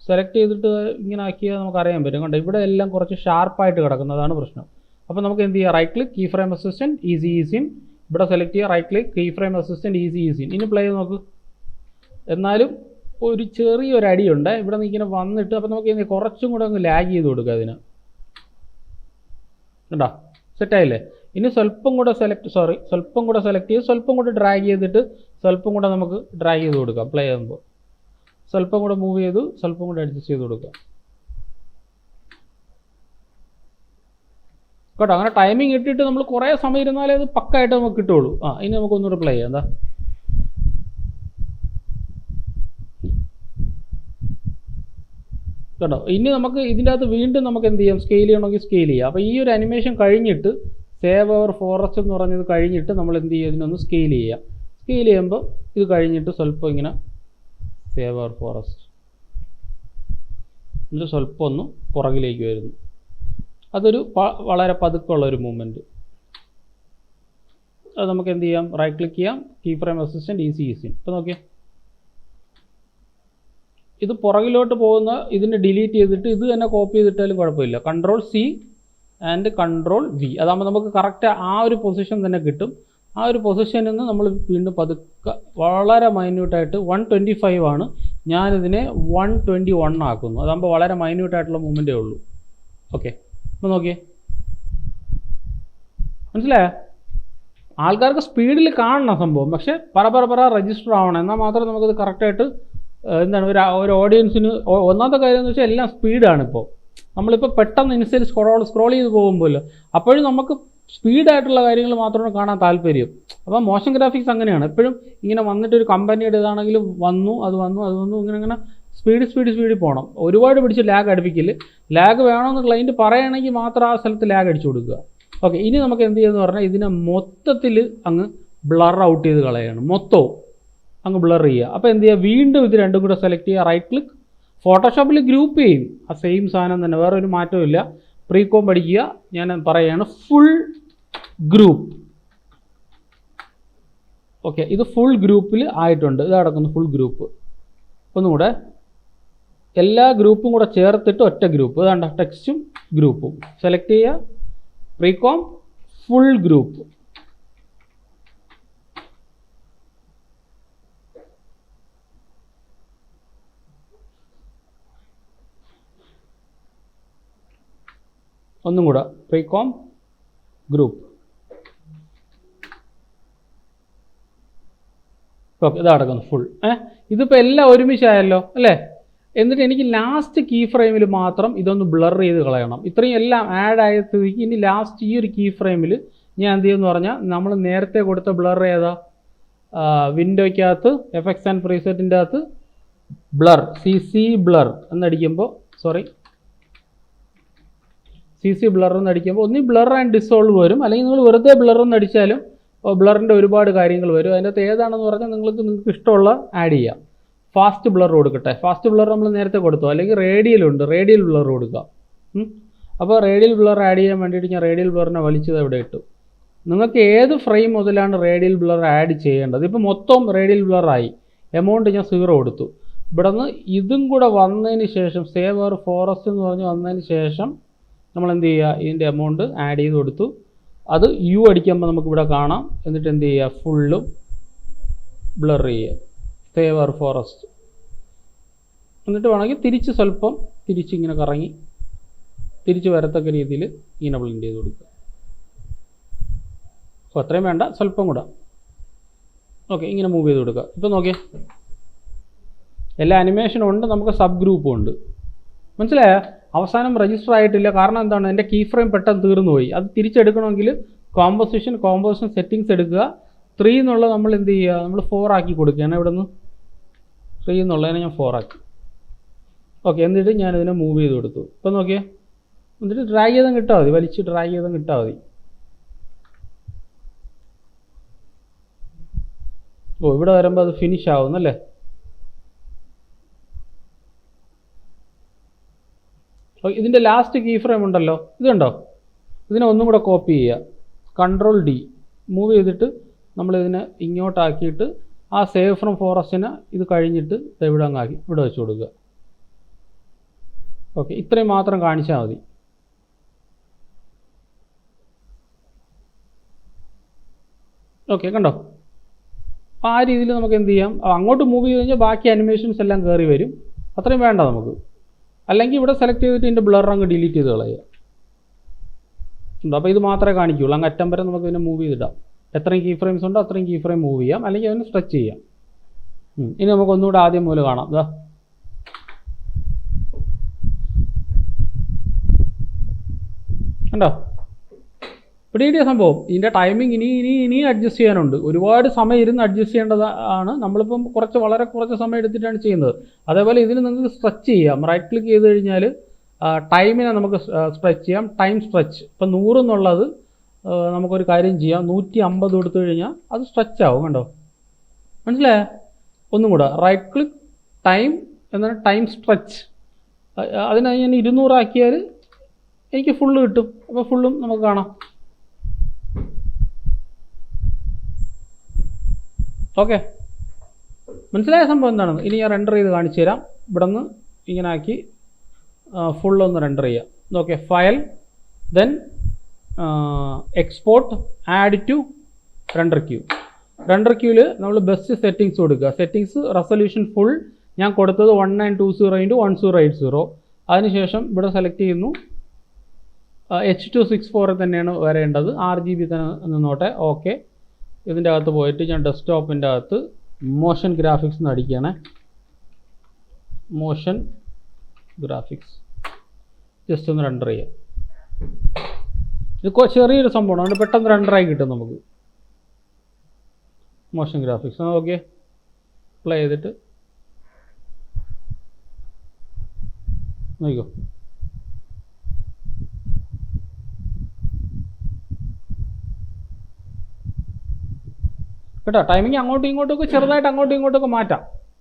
സെലക്ട് ചെയ്തിട്ട് ഇങ്ങനെ ആക്കിയാൽ നമുക്ക് അറിയാൻ പറ്റും. കണ്ടോ, ഇവിടെ എല്ലാം കുറച്ച് ഷാർപ്പായിട്ട് കിടക്കുന്നതാണ് പ്രശ്നം. അപ്പോൾ നമുക്ക് എന്ത് ചെയ്യാം? Right click, key frame assistant, easy in. ഇവിടെ സെലക്ട് ചെയ്യുക, right click, key frame assistant, easy in. ഇനി പ്ലേ ചെയ്ത് നോക്ക്. എന്നാലും ഒരു ചെറിയൊരു അടിയുണ്ട്. ഇവിടെ നിന്ന് ഇങ്ങനെ വന്നിട്ട് അപ്പോൾ നമുക്ക് കുറച്ചും കൂടെ ഒന്ന് ലാഗ് ചെയ്ത് കൊടുക്കുക അതിന്. കണ്ടോ, സെറ്റായില്ലേ? ഇനി സ്വല്പം കൂടെ സ്വല്പം കൂടെ സെലക്ട് ചെയ്ത് സ്വല്പം കൂടെ ഡ്രാഗ് ചെയ്തിട്ട് സ്വല്പം കൂടെ നമുക്ക് ഡ്രാഗ് ചെയ്ത് കൊടുക്കാം. പ്ലേ ചെയ്യുമ്പോൾ സ്വല്പം കൂടെ മൂവ് ചെയ്തു സ്വല്പം കൂടെ അഡ്ജസ്റ്റ് ചെയ്ത് കൊടുക്കാം കേട്ടോ. അങ്ങനെ ടൈമിംഗ് ഇട്ടിട്ട് നമ്മൾ കുറേ സമയം ഇരുന്നാലേ അത് പക്കായിട്ട് നമുക്ക് കിട്ടുള്ളൂ. ഇനി നമുക്കൊന്നുകൂടെ പ്ലേ ചെയ്യാം. എന്താ കേട്ടോ. ഇനി നമുക്ക് ഇതിൻ്റെ അകത്ത് വീണ്ടും നമുക്ക് എന്ത് ചെയ്യാം? സ്കെയിൽ ചെയ്യണമെങ്കിൽ സ്കെയിൽ ചെയ്യാം. അപ്പോൾ ഈ ഒരു അനിമേഷൻ കഴിഞ്ഞിട്ട് സേവ് അവർ ഫോറസ്റ്റ് എന്ന് പറഞ്ഞത് കഴിഞ്ഞിട്ട് നമ്മൾ എന്ത് ചെയ്യുക? ഇതിനൊന്ന് സ്കെയിൽ ചെയ്യാം. സ്കെയിൽ ചെയ്യുമ്പോൾ ഇത് കഴിഞ്ഞിട്ട് സ്വല്പം ഇങ്ങനെ സേവ് അവർ ഫോറസ്റ്റ് എന്നിട്ട് സ്വല്പം ഒന്ന് പുറകിലേക്ക് വരുന്നു. അതൊരു വളരെ പതുക്കമുള്ളൊരു മൂവ്മെൻറ്റ്. അത് നമുക്ക് എന്ത് ചെയ്യാം? റൈറ്റ് ക്ലിക്ക് ചെയ്യാം, key frame assistant, easy in. ഇപ്പോൾ നോക്കിയേ, ഇത് പുറകിലോട്ട് പോകുന്ന ഇതിനെ ഡിലീറ്റ് ചെയ്തിട്ട് ഇത് തന്നെ കോപ്പി ചെയ്തിട്ടാലും കുഴപ്പമില്ല. Ctrl+C and Ctrl+V. അതാകുമ്പോൾ നമുക്ക് കറക്റ്റ് ആ ഒരു പൊസിഷൻ തന്നെ കിട്ടും. ആ ഒരു പൊസിഷനിൽ നിന്ന് നമ്മൾ വീണ്ടും പതുക്കെ വളരെ മൈന്യൂട്ടായിട്ട് 125 ആണ്, ഞാനിതിനെ 121 ആക്കുന്നു. അതാകുമ്പോൾ വളരെ മൈന്യൂട്ടായിട്ടുള്ള മൂവ്മെൻറ്റേ ഉള്ളൂ. ഓക്കെ, അപ്പോൾ നോക്കിയേ, മനസ്സിലായോ? ആൾക്കാർക്ക് സ്പീഡിൽ കാണണം സംഭവം, പക്ഷേ പറ രജിസ്റ്റർ ആവണം. എന്നാൽ മാത്രമേ നമുക്കത് കറക്റ്റായിട്ട് എന്താണ് ഒരു ഓഡിയൻസിന്. ഒന്നാമത്തെ കാര്യം എന്ന് വെച്ചാൽ എല്ലാം സ്പീഡാണ്. ഇപ്പോൾ നമ്മളിപ്പോൾ പെട്ടെന്ന് ഇൻസ്റ്റയിൽ സ്ക്രോൾ ചെയ്ത് പോകുമ്പോൾ അപ്പോഴും നമുക്ക് സ്പീഡായിട്ടുള്ള കാര്യങ്ങൾ മാത്രമാണ് കാണാൻ താല്പര്യം. അപ്പോൾ മോഷൻ ഗ്രാഫിക്സ് അങ്ങനെയാണ്. എപ്പോഴും ഇങ്ങനെ വന്നിട്ട് ഒരു കമ്പനിയുടെ ഇതാണെങ്കിലും അത് വന്നു ഇങ്ങനെ സ്പീഡ് പോകണം. ഒരുപാട് പിടിച്ച് ലാഗ് അടുപ്പിക്കില്ല. ലാഗ് വേണമെന്ന് ക്ലയൻറ്റ് പറയുകയാണെങ്കിൽ മാത്രം ആ സ്ഥലത്ത് ലാഗ് അടിച്ചു കൊടുക്കുക. ഓക്കെ, ഇനി നമുക്ക് എന്ത് ചെയ്യുമെന്ന് പറഞ്ഞാൽ ഇതിനെ മൊത്തത്തിൽ അങ്ങ് ബ്ലർ ഔട്ട് ചെയ്ത് കളയണം. മൊത്തവും അങ്ങ് ബ്ലർ ചെയ്യുക. അപ്പോൾ എന്ത് ചെയ്യുക, വീണ്ടും ഇത് രണ്ടും കൂടെ സെലക്ട് ചെയ്യുക, റൈറ്റ് ക്ലിക്ക്. ഫോട്ടോഷോപ്പിൽ ഗ്രൂപ്പ് ചെയ്യും, ആ സെയിം സാധനം തന്നെ, വേറെ ഒരു മാറ്റവും ഇല്ല. പ്രീകോം പഠിക്കുക. ഞാൻ പറയുകയാണ് ഫുൾ ഗ്രൂപ്പ്. ഓക്കെ, ഇത് ഫുൾ ഗ്രൂപ്പിൽ ആയിട്ടുണ്ട്. ഇത് നടക്കുന്നു ഫുൾ ഗ്രൂപ്പ്. ഒന്നുകൂടെ എല്ലാ ഗ്രൂപ്പും കൂടെ ചേർത്തിട്ട് ഒറ്റ ഗ്രൂപ്പ്. ഇതാണ്ട ടെക്സ്റ്റും ഗ്രൂപ്പും സെലക്ട് ചെയ്യുക, പ്രീകോം ഫുൾ ഗ്രൂപ്പ്. ഒന്നും കൂടെ പ്രീകോം ഗ്രൂപ്പ്. ഓക്കെ, ഇത് നടക്കുന്നു ഫുൾ. ഇതിപ്പോൾ എല്ലാം ഒരുമിച്ചായല്ലോ അല്ലേ. എന്നിട്ട് എനിക്ക് ലാസ്റ്റ് കീ ഫ്രെയിമിൽ മാത്രം ഇതൊന്ന് ബ്ലർ ചെയ്ത് കളയണം. ഇത്രയും എല്ലാം ആഡ് ആയ സ്ഥിതിക്ക് ഇനി ലാസ്റ്റ് ഈ ഒരു കീ ഫ്രെയിമിൽ ഞാൻ എന്ത് ചെയ്യുമെന്ന് പറഞ്ഞാൽ, നമ്മൾ നേരത്തെ കൊടുത്ത ബ്ലർ ഏതാ, വിൻഡോയ്ക്കകത്ത് എഫക്ട്സ് ആൻഡ് പ്രീസെറ്റിൻ്റെ അകത്ത് ബ്ലർ, CC ബ്ലർ എന്നടിക്കുമ്പോൾ, CC ബ്ലർ എന്നടിക്കുമ്പോൾ ഒന്നീ ബ്ലർ ആൻഡ് ഡിസോൾവ് വരും, അല്ലെങ്കിൽ നിങ്ങൾ വെറുതെ ബ്ലർ എന്നടിച്ചാലും ബ്ലറിൻ്റെ ഒരുപാട് കാര്യങ്ങൾ വരും. അതിൻ്റെ അകത്ത് ഏതാണെന്ന് പറഞ്ഞാൽ നിങ്ങൾക്ക് ഇഷ്ടമുള്ള ആഡ് ചെയ്യാം. ഫാസ്റ്റ് ബ്ലർ കൊടുക്കട്ടെ. ഫാസ്റ്റ് ബ്ലർ നമ്മൾ നേരത്തെ കൊടുത്തു. അല്ലെങ്കിൽ റേഡിയലുണ്ട്, റേഡിയൽ ബ്ലർ കൊടുക്കുക. അപ്പോൾ റേഡിയൽ ബ്ലർ ആഡ് ചെയ്യാൻ വേണ്ടിയിട്ട് ഞാൻ റേഡിയൽ ബ്ലറിനെ വലിച്ചത് ഇവിടെ ഇട്ടു. നിങ്ങൾക്ക് ഏത് ഫ്രെയിം മുതലാണ് റേഡിയൽ ബ്ലർ ആഡ് ചെയ്യേണ്ടത്. ഇപ്പോൾ മൊത്തം റേഡിയൽ ബ്ലറായി, എമൗണ്ട് ഞാൻ 0 കൊടുത്തു. ഇവിടെ നിന്ന് ഇതും കൂടെ വന്നതിന് ശേഷം, സേവ് ഓർ ഫോറസ്റ്റ് എന്ന് പറഞ്ഞ് വന്നതിന് ശേഷം നമ്മൾ എന്ത് ചെയ്യുക, ഇതിൻ്റെ എമൗണ്ട് ആഡ് ചെയ്ത് കൊടുത്തു. അത് U അടിക്കുമ്പോൾ നമുക്കിവിടെ കാണാം. എന്നിട്ട് എന്ത് ചെയ്യുക, ഫുള്ളും ബ്ലർ ചെയ്യുക, സേവ് ഓർ ഫോറസ്റ്റ്. എന്നിട്ട് വേണമെങ്കിൽ തിരിച്ച് സ്വല്പം തിരിച്ചിങ്ങനെ കറങ്ങി തിരിച്ച് വരത്തക്ക രീതിയിൽ ഇങ്ങനെ ബ്ലെൻഡ് ചെയ്ത് കൊടുക്കുക. അപ്പോൾ അത്രയും വേണ്ട, സ്വല്പം കൂടെ. ഓക്കെ, ഇങ്ങനെ മൂവ് ചെയ്ത് കൊടുക്കുക. ഇപ്പോൾ നോക്കിയേ, എല്ലാ അനിമേഷനും ഉണ്ട്, നമുക്ക് സബ് ഗ്രൂപ്പും ഉണ്ട്. മനസ്സിലായോ? അവസാനം രജിസ്റ്റർ ആയിട്ടില്ല. കാരണം എന്താണ്, എൻ്റെ കീ ഫ്രെയിം പെട്ടെന്ന് തീർന്നു പോയി. അത് തിരിച്ചെടുക്കണമെങ്കിൽ കോമ്പോസിഷൻ സെറ്റിങ്സ് എടുക്കുക. 3 എന്നുള്ളത് നമ്മൾ എന്ത് ചെയ്യുക, നമ്മൾ 4 ആക്കി കൊടുക്കുകയാണ്. ഇവിടെ നിന്ന് 3 എന്നുള്ളതിനെ ഞാൻ 4 ആക്കി. ഓക്കെ, എന്നിട്ട് ഞാനിതിനെ മൂവ് ചെയ്ത് കൊടുത്തു. ഇപ്പം നോക്കിയേ, എന്നിട്ട് ഡ്രാഗ് ചെയ്താൽ കിട്ടാൽ മതി, വലിച്ച് ഡ്രാഗ് ചെയ്താൽ കിട്ടാൽ മതി. ഇവിടെ വരുമ്പോൾ അത് ഫിനിഷ് ആവുന്നല്ലേ. ഇതിൻ്റെ ലാസ്റ്റ് കീ ഫ്രെയിം ഉണ്ടല്ലോ, ഇതുണ്ടോ, ഇതിനെ ഒന്നും കൂടെ കോപ്പി ചെയ്യുക. Ctrl+D മൂവ് ചെയ്തിട്ട് നമ്മളിതിനെ ഇങ്ങോട്ടാക്കിയിട്ട് ആ സേവ് ഫ്രം ഫോറസ്റ്റിനെ ഇത് കഴിഞ്ഞിട്ട് ഇവിടെ അങ്ങാക്കി ഇവിടെ വെച്ച് കൊടുക്കുക. ഓക്കെ, ഇത്രയും മാത്രം കാണിച്ചാൽ മതി. ഓക്കെ, കണ്ടോ? ആ രീതിയിൽ നമുക്ക് എന്ത് ചെയ്യാം, അങ്ങോട്ട് മൂവ് ചെയ്ത് കഴിഞ്ഞാൽ ബാക്കി അനിമേഷൻസ് എല്ലാം കയറി വരും. അത്രയും വേണ്ട നമുക്ക്. അല്ലെങ്കിൽ ഇവിടെ സെലക്ട് ചെയ്തിട്ട് ഇതിൻ്റെ ബ്ലർ അങ്ങ് ഡിലീറ്റ് ചെയ്ത് കളയുക. അപ്പോൾ ഇത് മാത്രമേ കാണിക്കുകയുള്ളൂ. അങ്ങ് അറ്റം വരെ നമുക്ക് ഇതിനെ മൂവ് ചെയ്തിടാം. എത്രയും കീ ഫ്രെയിംസ് ഉണ്ടോ അത്രയും കീ ഫ്രെയിം മൂവ് ചെയ്യാം, അല്ലെങ്കിൽ അതിന് സ്ട്രെച്ച് ചെയ്യാം. ഇനി നമുക്ക് ഒന്നുകൂടെ ആദ്യം മുതൽ കാണാം. ഇതാ കണ്ടോ, പിടികിട്ടിയ സംഭവം. ഇതിൻ്റെ ടൈമിംഗ് ഇനിയും അഡ്ജസ്റ്റ് ചെയ്യാനുണ്ട്. ഒരുപാട് സമയം ഇരുന്ന് അഡ്ജസ്റ്റ് ചെയ്യേണ്ടതാണ്. നമ്മളിപ്പം വളരെ കുറച്ച് സമയം എടുത്തിട്ടാണ് ചെയ്യുന്നത്. അതേപോലെ ഇതിന് നിങ്ങൾക്ക് സ്ട്രെച്ച് ചെയ്യാം. റൈറ്റ് ക്ലിക്ക് ചെയ്ത് കഴിഞ്ഞാൽ ടൈമിനെ നമുക്ക് സ്ട്രെച്ച് ചെയ്യാം. Time stretch. ഇപ്പം 100 എന്നുള്ളത് നമുക്കൊരു കാര്യം ചെയ്യാം, 150 കൊടുത്തു കഴിഞ്ഞാൽ അത് സ്ട്രെച്ച് ആവും. കണ്ടോ, മനസ്സിലായോ? ഒന്നും കൂടെ റൈറ്റ് ക്ലിക്ക്, ടൈം, എന്നാൽ ടൈം സ്ട്രെച്ച്. അതിനായി ഞാൻ 200 ആക്കിയാൽ എനിക്ക് ഫുള്ള് കിട്ടും. അപ്പോൾ ഫുള്ളും നമുക്ക് കാണാം. ഓക്കെ, മനസ്സിലായ സംഭവം എന്താണെന്ന്. ഇനി ഞാൻ റെൻഡർ ചെയ്ത് കാണിച്ചു തരാം. ഇവിടെ നിന്ന് ഇങ്ങനെ ആക്കി ഫുള്ളൊന്ന് റെൻഡർ ചെയ്യാം. Okay, file, then export, add to render queue. Render ക്യൂവിൽ നമ്മൾ ബെസ്റ്റ് സെറ്റിങ്സ് കൊടുക്കുക. സെറ്റിങ്സ് റെസൊല്യൂഷൻ ഫുൾ ഞാൻ കൊടുത്തത് 1920x1080. അതിനുശേഷം ഇവിടെ സെലക്ട് ചെയ്യുന്നു, H.264 തന്നെയാണ് വരേണ്ടത്. RGB തന്നെ നിന്നോട്ടെ. ഓക്കെ, ഇതിൻ്റെ അകത്ത് പോയിട്ട് ഞാൻ ഡെസ്ക്ടോപ്പിൻ്റെ അകത്ത് മോഷൻ ഗ്രാഫിക്സ് എന്ന് അടിക്കുകയാണ്. മോഷൻ ഗ്രാഫിക്സ് ജസ്റ്റ് ഒന്ന് റെൻഡർ ചെയ്യാം. ഇത് ചെറിയൊരു സംഭവമാണ്, അതുകൊണ്ട് പെട്ടെന്ന് റെൻഡറായി കിട്ടും നമുക്ക്. മോഷൻ ഗ്രാഫിക്സ് ഓക്കെ, പ്ലേ ചെയ്തിട്ട് നോക്കിക്കോ. കേട്ടോ, ടൈമിങ് അങ്ങോട്ടും ഇങ്ങോട്ടും ഒക്കെ ചെറുതായിട്ട് അങ്ങോട്ടും ഇങ്ങോട്ടും ഒക്കെ മാറ്റാം.